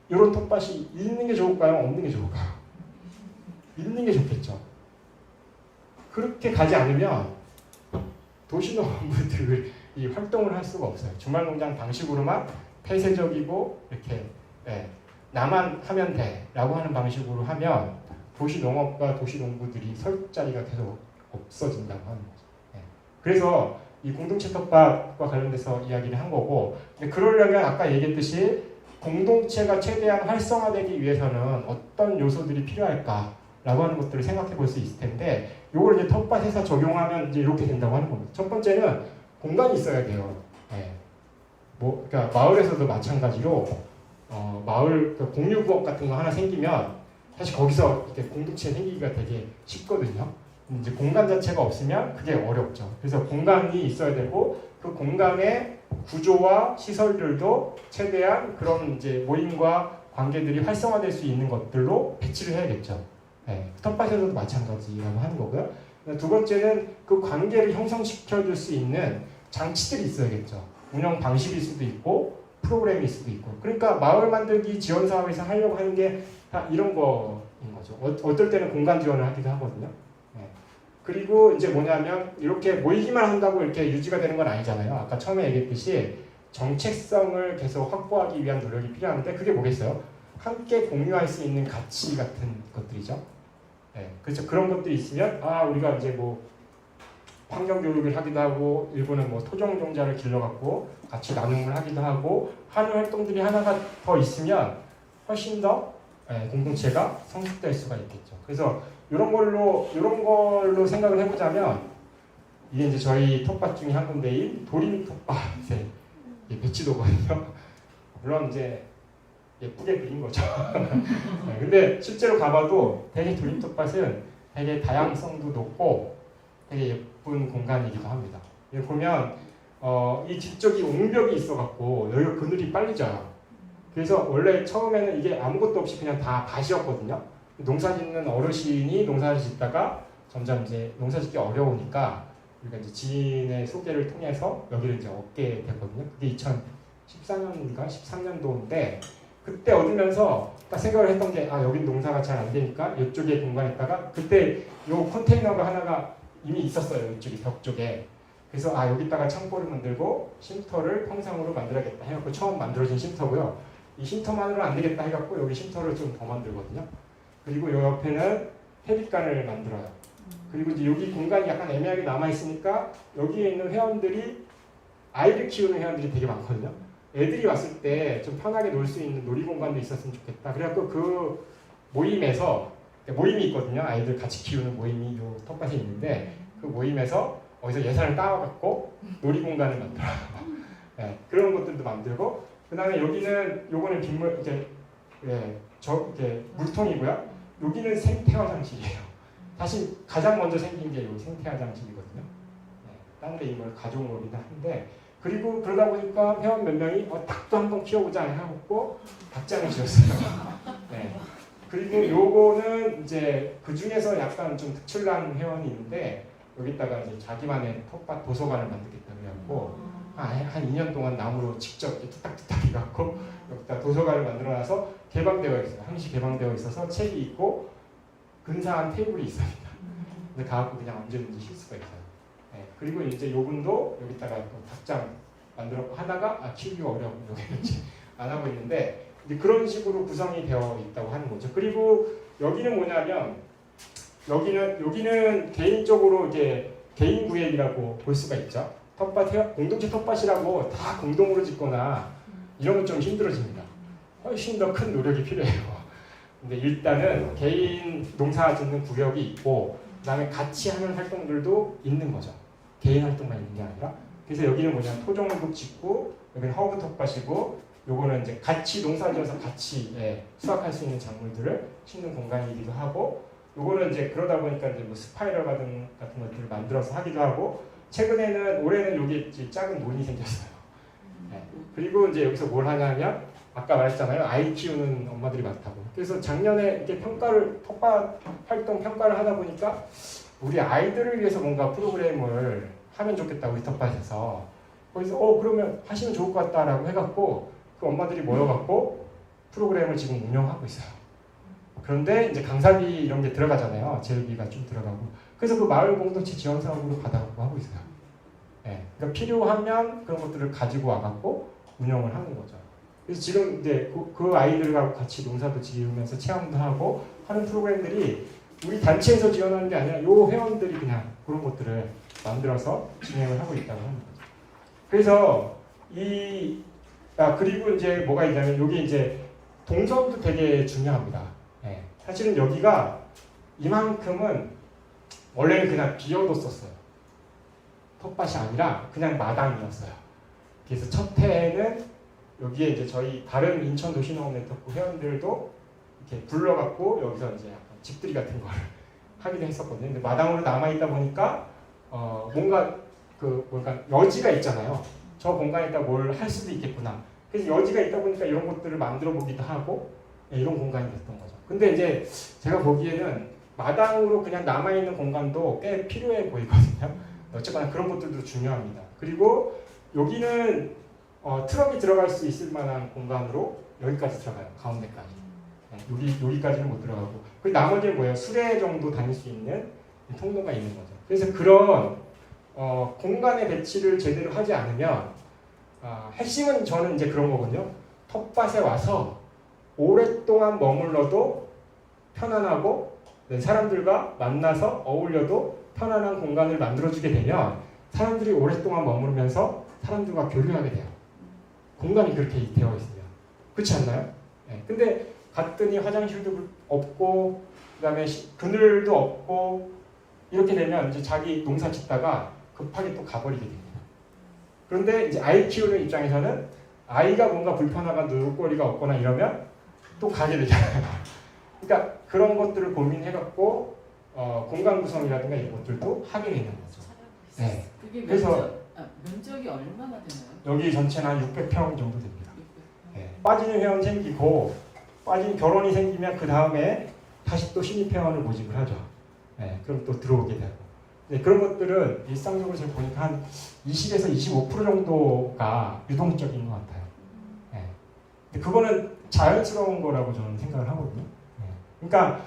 이런 텃밭이 있는 게 좋을까요? 없는 게 좋을까요? 있는 게 좋겠죠. 그렇게 가지 않으면 도시농부들이 활동을 할 수가 없어요. 주말농장 방식으로만 폐쇄적이고 이렇게 나만 하면 돼라고 하는 방식으로 하면 도시농업과 도시농부들이 설 자리가 계속 없어진다고 하는 거죠. 그래서 이 공동체 텃밭과 관련돼서 이야기를 한 거고 그러려면 아까 얘기했듯이 공동체가 최대한 활성화되기 위해서는 어떤 요소들이 필요할까라고 하는 것들을 생각해 볼 수 있을 텐데 이걸 이제 텃밭에서 적용하면 이제 이렇게 된다고 하는 겁니다. 첫 번째는 공간이 있어야 돼요. 그러니까 마을에서도 마찬가지로 마을 공유부엌 같은 거 하나 생기면 사실 거기서 이렇게 공동체 생기기가 되게 쉽거든요. 이제 공간 자체가 없으면 그게 어렵죠. 그래서 공간이 있어야 되고 그 공간의 구조와 시설들도 최대한 그런 이제 모임과 관계들이 활성화될 수 있는 것들로 배치를 해야겠죠. 텃밭에서도 마찬가지라고 하는 거고요. 두 번째는 그 관계를 형성시켜줄 수 있는 장치들이 있어야겠죠. 운영 방식일 수도 있고 프로그램일 수도 있고. 그러니까 마을 만들기 지원 사업에서 하려고 하는 게 다 이런 거인 거죠. 어떨 때는 공간 지원을 하기도 하거든요. 그리고 이제 뭐냐면 이렇게 모이기만 한다고 이렇게 유지가 되는 건 아니잖아요. 아까 처음에 얘기했듯이 정책성을 계속 확보하기 위한 노력이 필요한데 그게 뭐겠어요? 함께 공유할 수 있는 가치 같은 것들이죠. 그렇죠. 그런 것들이 있으면 우리가 이제 뭐 환경 교육을 하기도 하고 일부는 뭐 토종 종자를 길러갖고 같이 나눔을 하기도 하고 하는 활동들이 하나가 더 있으면 훨씬 더 공동체가 성숙될 수가 있겠죠. 그래서 이런 걸로 생각을 해보자면 이게 이제 저희 텃밭 중에 한 군데인 도림 텃밭의 배치도거든요. 물론 이제 예쁘게 그린 거죠. 근데 실제로 가봐도 되게 도림 텃밭은 되게 다양성도 높고 되게 예쁜 공간이기도 합니다. 여기 보면 이 뒤쪽이 옹벽이 있어갖고 여기가 그늘이 빨리 져요. 그래서 원래 처음에는 이게 아무것도 없이 그냥 다 밭이었거든요. 농사짓는 어르신이 농사를 짓다가 점점 이제 농사짓기 어려우니까 우리가 이제 지인의 소개를 통해서 여기를 이제 얻게 됐거든요. 그게 2014년인가 13년도인데 그때 얻으면서 딱 생각을 했던 게 여긴 농사가 잘 안 되니까 이쪽에 공간에다가 그때 요 컨테이너가 하나가 이미 있었어요. 이쪽에 벽 쪽에. 그래서 여기다가 창고를 만들고 쉼터를 평상으로 만들어야겠다 해갖고 처음 만들어진 쉼터고요. 이 쉼터만으로는 안 되겠다 해갖고 여기 쉼터를 좀 더 만들거든요. 그리고 요 옆에는 퇴비관을 만들어요. 그리고 이제 여기 공간이 약간 애매하게 남아있으니까 여기에 있는 회원들이 아이를 키우는 회원들이 되게 많거든요. 애들이 왔을 때 좀 편하게 놀 수 있는 놀이공간도 있었으면 좋겠다. 그래갖고 그 모임이 있거든요. 아이들 같이 키우는 모임이 요 텃밭에 있는데 그 모임에서 어디서 예산을 따와갖고 놀이공간을 만들어요. 그런 것들도 만들고 그 다음에 여기는 요거는 빗물 이게 물통이고요. 여기는 생태 화장실이에요. 사실 가장 먼저 생긴 게 이 생태 화장실이거든요. 딴 데 이걸 가져온 거긴 한데 그리고 그러다 보니까 회원 몇 명이 닭도 한번 키워보자 해갖고 닭장을 지었어요. 네. 그리고 요거는 이제 그 중에서 약간 좀 특출난 회원이 있는데 여기다가 이제 자기만의 텃밭 도서관을 만들겠다고 해갖고 한 2년 동안 나무로 직접 이렇게 뚝딱뚝딱 해갖고 여기다 도서관을 만들어놔서 개방되어 있어요. 항시 개방되어 있어서 책이 있고 근사한 테이블이 있습니다. 근데 가갖고 그냥 언제든지 쉴 수가 있어요. 네. 그리고 이제 요분도 여기다가 또 닭장 만들어 하다가 키우기가 어려워 여기는 이제 안 하고 있는데 이제 그런 식으로 구성이 되어 있다고 하는 거죠. 그리고 여기는 뭐냐면 여기는 개인적으로 이제 개인 구획이라고 볼 수가 있죠. 텃밭 공동체 텃밭이라고 다 공동으로 짓거나 이러면 좀 힘들어집니다. 훨씬 더 큰 노력이 필요해요. 근데 일단은 개인 농사 짓는 구역이 있고 그다음에 같이 하는 활동들도 있는 거죠. 개인 활동만 있는 게 아니라. 그래서 여기는 뭐냐면 토종으로 짓고 여기는 허브 텃밭이고 요거는 이제 같이 농사지어서 같이 수확할 수 있는 작물들을 심는 공간이기도 하고 요거는 이제 그러다 보니까 이제 뭐 스파이럴 같은 것들을 만들어서 하기도 하고 최근에는 올해는 여기 작은 논이 생겼어요. 네. 그리고 이제 여기서 뭘 하냐면 아까 말했잖아요. 아이 키우는 엄마들이 많다고. 그래서 작년에 이렇게 텃밭 활동 평가를 하다 보니까 우리 아이들을 위해서 뭔가 프로그램을 하면 좋겠다 우리 텃밭에서. 거기서 그러면 하시면 좋을 것 같다라고 해갖고 그 엄마들이 모여갖고 프로그램을 지금 운영하고 있어요. 그런데 이제 강사비 이런 게 들어가잖아요. 재료비가 좀 들어가고. 그래서 그 마을 공동체 지원 사업으로 받아갖고 하고 있어요. 네. 그러니까 필요하면 그런 것들을 가지고 와갖고 운영을 하는 거죠. 그래서 지금 이제 그 아이들과 같이 농사도 지으면서 체험도 하고 하는 프로그램들이 우리 단체에서 지원하는 게 아니라 요 회원들이 그냥 그런 것들을 만들어서 진행을 하고 있다고 하는 거죠. 그래서 그리고 이제 뭐가 있냐면 여기 이제 동선도 되게 중요합니다. 네. 사실은 여기가 이만큼은 원래는 그냥 비어뒀었어요. 텃밭이 아니라 그냥 마당이었어요. 그래서 첫 해에는 여기에 이제 저희 다른 인천 도시농업 네트워크 회원들도 이렇게 불러갖고 여기서 이제 약간 집들이 같은 걸 하기도 했었거든요. 근데 마당으로 남아있다 보니까 뭔가 여지가 있잖아요. 저 공간에다 뭘 할 수도 있겠구나. 그래서 여지가 있다 보니까 이런 것들을 만들어 보기도 하고 이런 공간이 됐던 거죠. 근데 이제 제가 보기에는 마당으로 그냥 남아있는 공간도 꽤 필요해 보이거든요. 어쨌거나 그런 것들도 중요합니다. 그리고 여기는 트럭이 들어갈 수 있을 만한 공간으로 여기까지 들어가요. 가운데까지. 여기까지는 못 들어가고. 그 나머지는 뭐예요? 수레 정도 다닐 수 있는 통로가 있는 거죠. 그래서 그런 공간의 배치를 제대로 하지 않으면 핵심은 저는 이제 그런 거거든요. 텃밭에 와서 오랫동안 머물러도 편안하고 사람들과 만나서 어울려도 편안한 공간을 만들어주게 되면 사람들이 오랫동안 머무르면서 사람들과 교류하게 돼요. 공간이 그렇게 되어 있으면. 그렇지 않나요? 네. 근데 갔더니 화장실도 없고 그다음에 그늘도 없고 이렇게 되면 이제 자기 농사 짓다가 급하게 또 가버리게 됩니다. 그런데 이제 아이 키우는 입장에서는 아이가 뭔가 불편하거나 놀거리가 없거나 이러면 또 가게 되잖아요. 그러니까 그런 것들을 고민해갖고 공간 구성이라든가 이런 것들도 하게 되는 거죠. 네. 그래서 면적이 얼마나 되나요? 여기 전체는 한 600평 정도 됩니다. 네. 빠지는 회원 생기고 빠진 결혼이 생기면 그 다음에 다시 또 신입 회원을 모집을 하죠. 네. 그럼 또 들어오게 되고. 네. 그런 것들은 일상적으로 제가 보니까 한 20에서 25% 정도가 유동적인 것 같아요. 네. 근데 그거는 자연스러운 거라고 저는 생각을 하거든요. 네. 그러니까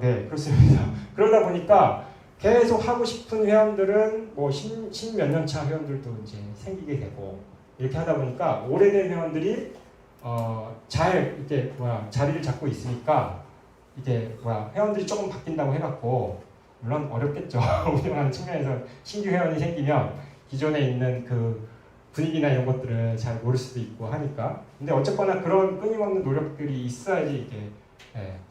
네, 그렇습니다. 그러다 보니까 계속 하고 싶은 회원들은 뭐 10몇 년 차 회원들도 이제 생기게 되고 이렇게 하다 보니까 오래된 회원들이 잘 이렇게 자리를 잡고 있으니까 이게 회원들이 조금 바뀐다고 해갖고 물론 어렵겠죠. 운영하는 측면에서 신규 회원이 생기면 기존에 있는 그 분위기나 이런 것들을 잘 모를 수도 있고 하니까. 근데 어쨌거나 그런 끊임없는 노력들이 있어야지 이게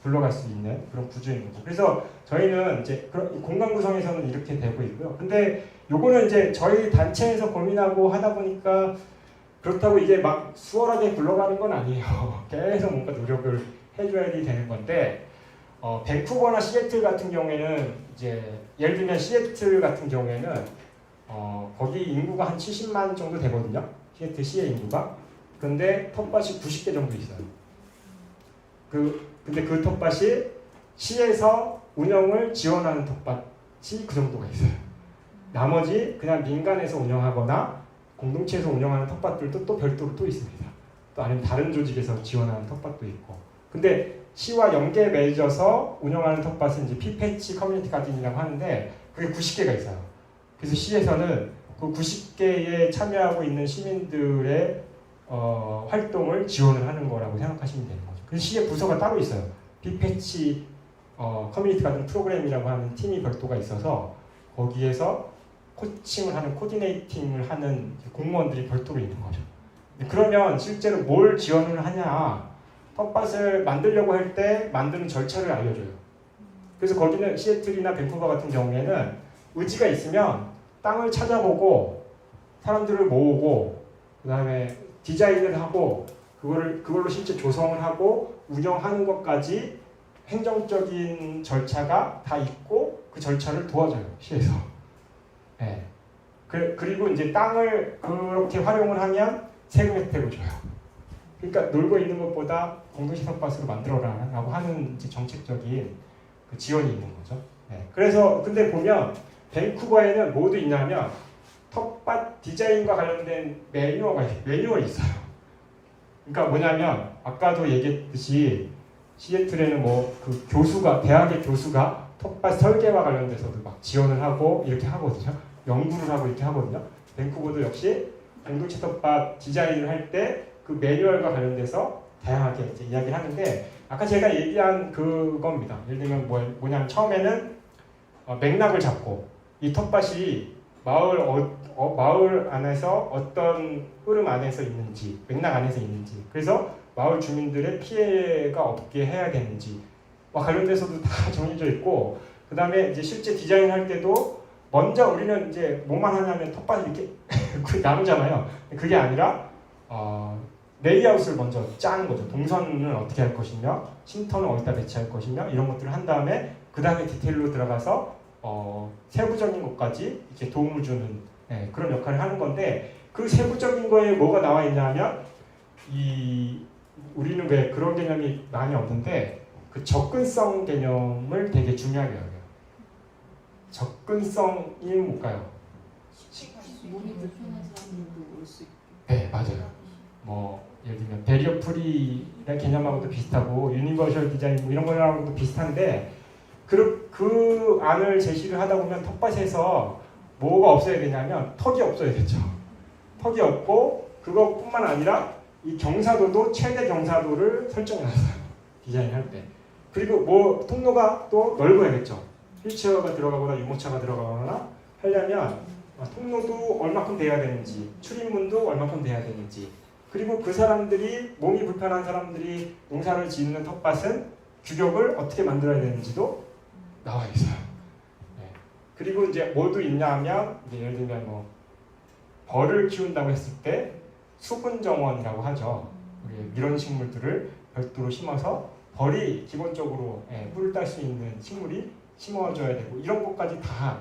불러갈 수 있는 그런 구조인 거죠. 그래서 저희는 이제 그런 공간 구성에서는 이렇게 되고 있고요. 근데 요거는 이제 저희 단체에서 고민하고 하다 보니까 그렇다고 이게 막 수월하게 굴러가는 건 아니에요. 계속 뭔가 노력을 해줘야 되는 건데 밴쿠버나 시애틀 같은 경우에는 이제 예를 들면 시애틀 같은 경우에는 거기 인구가 한 70만 정도 되거든요. 시애틀 시의 인구가. 근데 텃밭이 90개 정도 있어요. 근데 그 텃밭이 시에서 운영을 지원하는 텃밭이 그 정도가 있어요. 나머지 그냥 민간에서 운영하거나 공동체에서 운영하는 텃밭들도 또 별도로 또 있습니다. 또 아니면 다른 조직에서 지원하는 텃밭도 있고. 근데 시와 연계 맺어서 운영하는 텃밭은 이제 피패치 커뮤니티 가든이라고 하는데 그게 90개가 있어요. 그래서 시에서는 그 90개에 참여하고 있는 시민들의 활동을 지원을 하는 거라고 생각하시면 되는 거죠. 그래서 시의 부서가 따로 있어요. 피패치 커뮤니티 가든 프로그램이라고 하는 팀이 별도가 있어서 거기에서 코칭을 하는 코디네이팅을 하는 공무원들이 별도로 있는 거죠. 그러면 실제로 뭘 지원을 하냐? 텃밭을 만들려고 할 때 만드는 절차를 알려줘요. 그래서 거기는 시애틀이나 밴쿠버 같은 경우에는 의지가 있으면 땅을 찾아보고 사람들을 모으고 그 다음에 디자인을 하고 그걸로 실제 조성을 하고 운영하는 것까지 행정적인 절차가 다 있고 그 절차를 도와줘요. 시에서. 네. 그리고 이제 땅을 그렇게 활용을 하면 세금 혜택을 줘요. 그러니까 놀고 있는 것보다 공동체 텃밭으로 만들어라라고 하는 이제 정책적인 그 지원이 있는 거죠. 네. 그래서 근데 보면 밴쿠버에는 뭐도 있냐면 텃밭 디자인과 관련된 매뉴얼이 있어요. 그러니까 뭐냐면 아까도 얘기했듯이 시애틀에는 뭐 그 대학의 교수가 텃밭 설계와 관련돼서도 막 지원을 하고 이렇게 하거든요. 연구를 하고 이렇게 하거든요. 밴쿠버도 역시 공동체 텃밭 디자인을 할 때 그 매뉴얼과 관련돼서 다양하게 이제 이야기를 하는데 아까 제가 얘기한 그겁니다. 예를 들면 뭐냐면 처음에는 맥락을 잡고 이 텃밭이 마을 안에서 어떤 흐름 안에서 있는지 맥락 안에서 있는지 그래서 마을 주민들의 피해가 없게 해야 되는지와 관련돼서도 다 정해져 있고 그 다음에 이제 실제 디자인할 때도 먼저 우리는 이제 뭐만 하냐면 텃밭을 이렇게 나누잖아요. 그게 아니라 레이아웃을 먼저 짜는 거죠. 동선은 어떻게 할 것이며 쉼터는 어디다 배치할 것이며 이런 것들을 한 다음에 그 다음에 디테일로 들어가서 세부적인 것까지 이렇게 도움을 주는 그런 역할을 하는 건데 그 세부적인 거에 뭐가 나와 있냐면 우리는 왜 그런 개념이 많이 없는데 그 접근성 개념을 되게 중요하게 여겨요. 접근성이 뭘까요? 몸이 불편한 사람들도 올 수 있고. 네, 맞아요. 뭐 예를 들면 베리어 프리라는 개념하고도 비슷하고 유니버셜 디자인 뭐 이런 거랑도 비슷한데 그 안을 제시를 하다 보면 텃밭에서 뭐가 없어야 되냐면 턱이 없어야겠죠. 턱이 없고 그것뿐만 아니라 이 경사도도 최대 경사도를 설정해놨어요. 디자인할 때. 그리고 뭐 통로가 또 넓어야겠죠. 휠체어가 들어가거나 유모차가 들어가거나 하려면 통로도 얼마큼 돼야 되는지 출입문도 얼마큼 돼야 되는지 그리고 그 사람들이 몸이 불편한 사람들이 농사를 짓는 텃밭은 규격을 어떻게 만들어야 되는지도 나와 있어요. 네. 그리고 이제 뭐도 있냐면 예를 들면 뭐 벌을 키운다고 했을 때 수분 정원이라고 하죠. 이런 식물들을 별도로 심어서 벌이 기본적으로 꿀을 딸 수 있는 식물이 심어줘야 되고 이런 것까지 다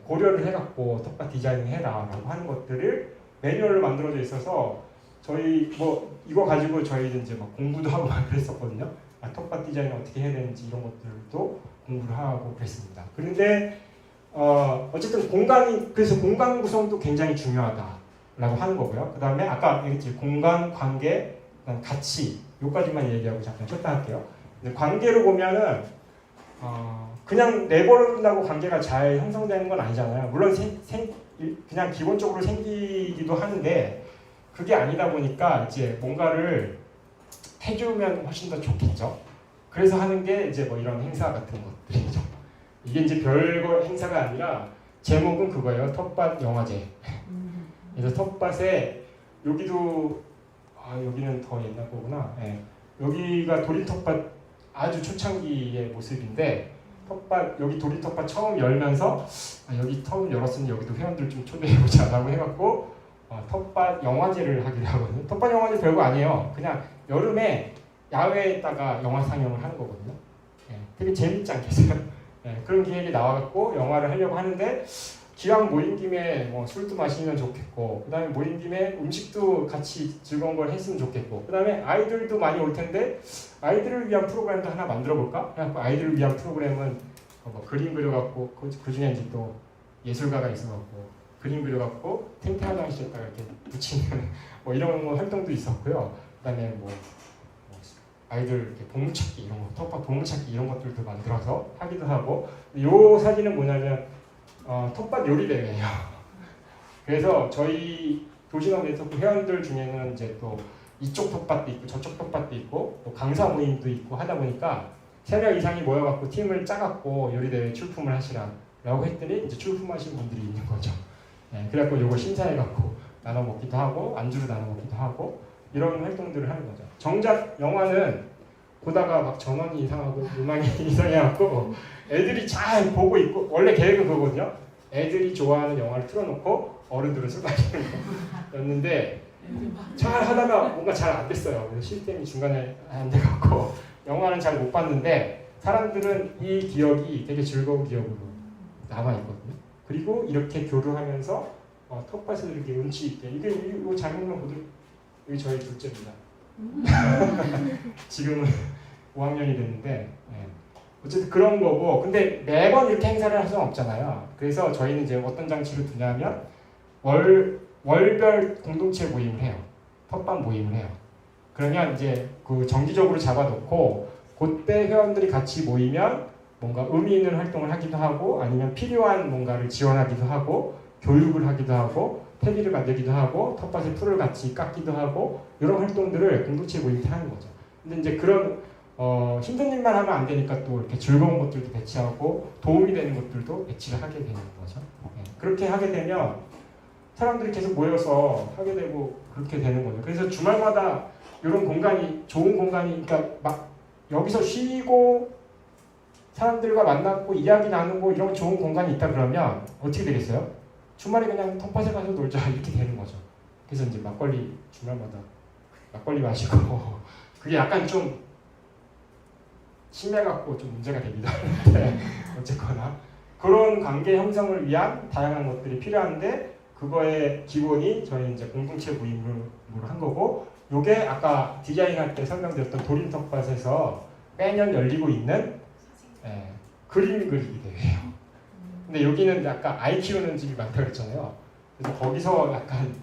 고려를 해갖고 텃밭 디자인을 해라라고 하는 것들을 매뉴얼로 만들어져 있어서 저희 뭐 이거 가지고 저희 이제 막 공부도 하고 막 그랬었거든요. 텃밭 디자인을 어떻게 해야 되는지 이런 것들도 공부를 하고 그랬습니다. 그런데 어쨌든 그래서 공간 구성도 굉장히 중요하다라고 하는 거고요. 그 다음에 아까 얘기했지 공간, 관계, 가치 요까지만 얘기하고 잠깐 쉬었다 할게요. 근데 관계로 보면은 그냥 내버린다고 관계가 잘 형성되는 건 아니잖아요. 물론 그냥 기본적으로 생기기도 하는데 그게 아니다 보니까 이제 뭔가를 해주면 훨씬 더 좋겠죠. 그래서 하는 게 이제 뭐 이런 행사 같은 것들이죠. 이게 이제 별거 행사가 아니라 제목은 그거예요. 텃밭 영화제. 그래서 텃밭에 여기도 여기는 더 옛날 거구나. 네. 여기가 도리 텃밭 아주 초창기의 모습인데 여기 도리 텃밭 처음 열면서 여기 처음 열었으니 여기도 회원들 좀 초대해보자라고 해갖고 텃밭 영화제를 하기로 하거든요. 텃밭 영화제 별거 아니에요. 그냥 여름에 야외에다가 영화 상영을 하는 거거든요. 예, 되게 재밌지 않겠어요? 예, 그런 기획이 나와갖고 영화를 하려고 하는데 기왕 모인 김에 뭐 술도 마시면 좋겠고 그 다음에 모인 김에 음식도 같이 즐거운 걸 했으면 좋겠고 그 다음에 아이들도 많이 올 텐데 아이들을 위한 프로그램도 하나 만들어 볼까? 그래갖고 아이들을 위한 프로그램은 뭐 그림 그려갖고 그 중에 이제 또 예술가가 있어갖고 그림 그려갖고 탱탱 화장실에다가 이렇게 붙이는 뭐 이런 거 활동도 있었고요. 그 다음에 뭐 아이들 이렇게 보물찾기 이런 거, 텃밭 보물찾기 이런 것들도 만들어서 하기도 하고 이 사진은 뭐냐면 텃밭 요리 대회예요. 그래서 저희 도시농 네트워크 회원들 중에는 이제 또 이쪽 텃밭도 있고 저쪽 텃밭도 있고 또 강사 모임도 있고 하다 보니까 3명 이상이 모여갖고 팀을 짜갖고 요리 대회 출품을 하시라라고 했더니 이제 출품하신 분들이 있는 거죠. 네, 그래갖고 요거 심사해갖고 나눠 먹기도 하고 안주로 나눠 먹기도 하고 이런 활동들을 하는 거죠. 정작 영화는 보다가 막 전원이 이상하고 음악이 이상해갖고 애들이 잘 보고 있고 원래 계획은 그거거든요. 애들이 좋아하는 영화를 틀어놓고 어른들은 술 마시는 거였는데 잘 하다가 뭔가 잘 안 됐어요. 그래서 시스템이 중간에 안 돼갖고 영화는 잘 못 봤는데 사람들은 이 기억이 되게 즐거운 기억으로 남아있거든요. 그리고 이렇게 교류하면서 텃밭에서 이렇게 운치 있게 이거 잘 먹는 분들 여기 저희 둘째입니다. 지금은 5학년이 됐는데 어쨌든 그런 거고 근데 매번 이렇게 행사를 할 수는 없잖아요. 그래서 저희는 이제 어떤 장치를 두냐면 월별 공동체 모임을 해요. 텃밭 모임을 해요. 그러면 이제 그 정기적으로 잡아놓고 그때 회원들이 같이 모이면 뭔가 의미 있는 활동을 하기도 하고 아니면 필요한 뭔가를 지원하기도 하고 교육을 하기도 하고 퇴비를 만들기도 하고 텃밭에 풀을 같이 깎기도 하고 이런 활동들을 공동체 모임 때 하는 거죠. 근데 이제 그런 힘든 일만 하면 안 되니까 또 이렇게 즐거운 것들도 배치하고 도움이 되는 것들도 배치를 하게 되는 거죠. 네. 그렇게 하게 되면 사람들이 계속 모여서 하게 되고 그렇게 되는 거죠. 그래서 주말마다 이런 공간이 좋은 공간이 그러니까 막 여기서 쉬고 사람들과 만나고 이야기 나누고 이런 좋은 공간이 있다 그러면 어떻게 되겠어요? 주말에 그냥 텃밭에 가서 놀자 이렇게 되는 거죠. 그래서 이제 막걸리 주말마다 막걸리 마시고 그게 약간 좀 심해갖고 좀 문제가 되기도 하는데 어쨌거나 그런 관계 형성을 위한 다양한 것들이 필요한데 그거의 기본이 저희 이제 공동체 모임으로 한 거고 요게 아까 디자인할 때 설명드렸던 도림 텃밭에서 매년 열리고 있는 그림 그리기 대회예요. 근데 여기는 약간 아이 키우는 집이 많다고 그랬잖아요. 그래서 거기서 약간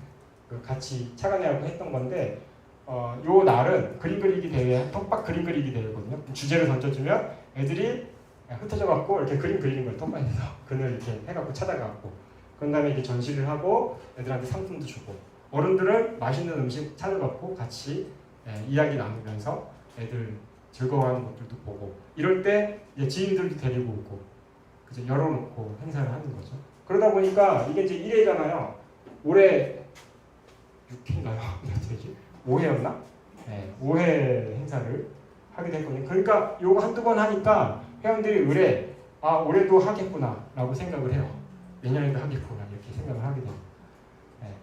같이 착안해하고 했던 건데 요 날은 그림 그리기 대회, 텃밭 그림 그리기 대회거든요. 주제를 던져주면 애들이 흩어져 갖고 이렇게 그림 그리는 걸 텃밭에서 그늘 이렇게 해갖고 찾아가고 그런 다음에 이렇게 전시를 하고 애들한테 상품도 주고 어른들은 맛있는 음식 찾아갖고 같이 이야기 나누면서 애들 즐거워하는 것들도 보고 이럴 때 이제 지인들도 데리고 오고 그죠? 열어놓고 행사를 하는 거죠. 그러다 보니까 이게 이제 1회잖아요. 올해 6회인가요? 5회였나? 네, 5회 행사를 하게 됐거든요. 그러니까 요거 한두 번 하니까 회원들이 의뢰 올해도 하겠구나 라고 생각을 해요. 내년에도 하겠구나 이렇게 생각을 하게 돼요. 네.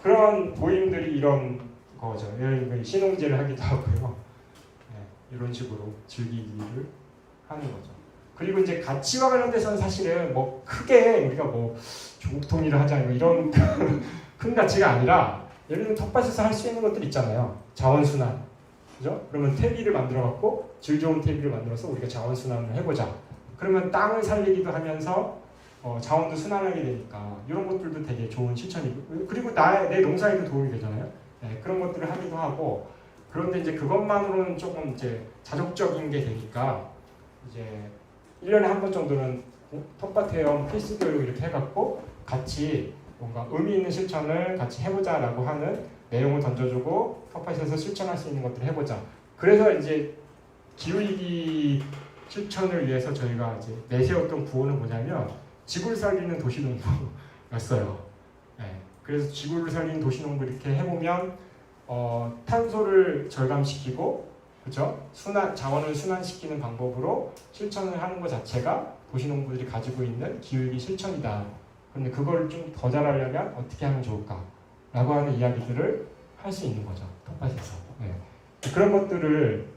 그런 모임들이 이런 거죠. 신혼제를 하기도 하고요. 네, 이런 식으로 즐기기를 하는 거죠. 그리고 이제 가치와 관련돼서는 사실은 뭐 크게 우리가 뭐 조국 통일을 하자 이런 큰 가치가 아니라 예를 들면 텃밭에서 할 수 있는 것들 있잖아요. 자원순환, 그죠? 그러면 퇴비를 만들어갖고 질 좋은 퇴비를 만들어서 우리가 자원순환을 해보자. 그러면 땅을 살리기도 하면서 자원도 순환하게 되니까 이런 것들도 되게 좋은 실천이고 그리고 내 농사에도 도움이 되잖아요. 네, 그런 것들을 하기도 하고 그런데 이제 그것만으로는 조금 이제 자족적인 게 되니까 이제 1년에 한 번 정도는 텃밭 회원 필수 교육 이렇게 해갖고 같이 뭔가 의미 있는 실천을 같이 해보자라고 하는 내용을 던져주고 텃밭에서 실천할 수 있는 것들을 해보자. 그래서 이제 기후위기 실천을 위해서 저희가 이제 내세웠던 구호는 뭐냐면 지구를 살리는 도시농부였어요. 네. 그래서 지구를 살리는 도시농부 이렇게 해보면 탄소를 절감시키고 그렇죠? 자원을 순환시키는 방법으로 실천을 하는 것 자체가 도시농부들이 가지고 있는 기후위기 실천이다. 그런데 그걸 좀 더 잘하려면 어떻게 하면 좋을까? 라고 하는 이야기들을 할 수 있는 거죠. 텃밭에서. 네. 그런 것들을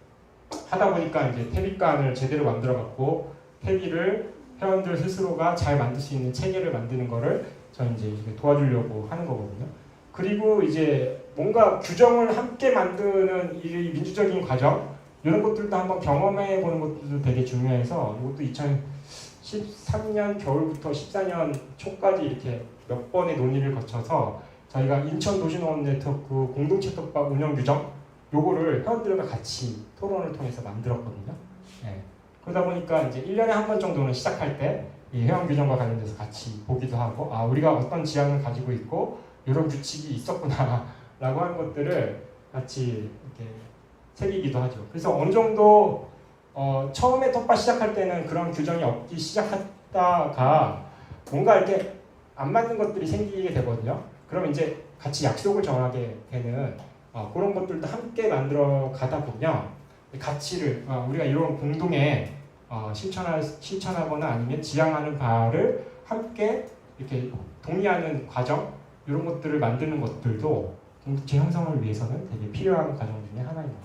하다 보니까 이제 태비관을 제대로 만들어갖고 태비를 회원들 스스로가 잘 만들 수 있는 체계를 만드는 거를 저는 이제 도와주려고 하는 거거든요. 그리고 이제 뭔가 규정을 함께 만드는 이 민주적인 과정 이런 것들도 한번 경험해 보는 것도 되게 중요해서 이것도 2013년 겨울부터 14년 초까지 이렇게 몇 번의 논의를 거쳐서 저희가 인천도시농업 네트워크 공동체 톱밥 운영 규정 요거를 회원들과 같이 토론을 통해서 만들었거든요. 네. 그러다 보니까 이제 1년에 한 번 정도는 시작할 때 이 회원 규정과 관련돼서 같이 보기도 하고 우리가 어떤 지향을 가지고 있고 이런 규칙이 있었구나 라고 하는 것들을 같이 이렇게 새기기도 하죠. 그래서 어느 정도 처음에 톱밥 시작할 때는 그런 규정이 없기 시작하다가 뭔가 이렇게 안 맞는 것들이 생기게 되거든요. 그럼 이제 같이 약속을 정하게 되는 그런 것들도 함께 만들어 가다 보면 가치를 우리가 이런 공동에 실천하거나 아니면 지향하는 바를 함께 이렇게 동의하는 과정 이런 것들을 만드는 것들도 공동체 형성을 위해서는 되게 필요한 과정 중에 하나입니다.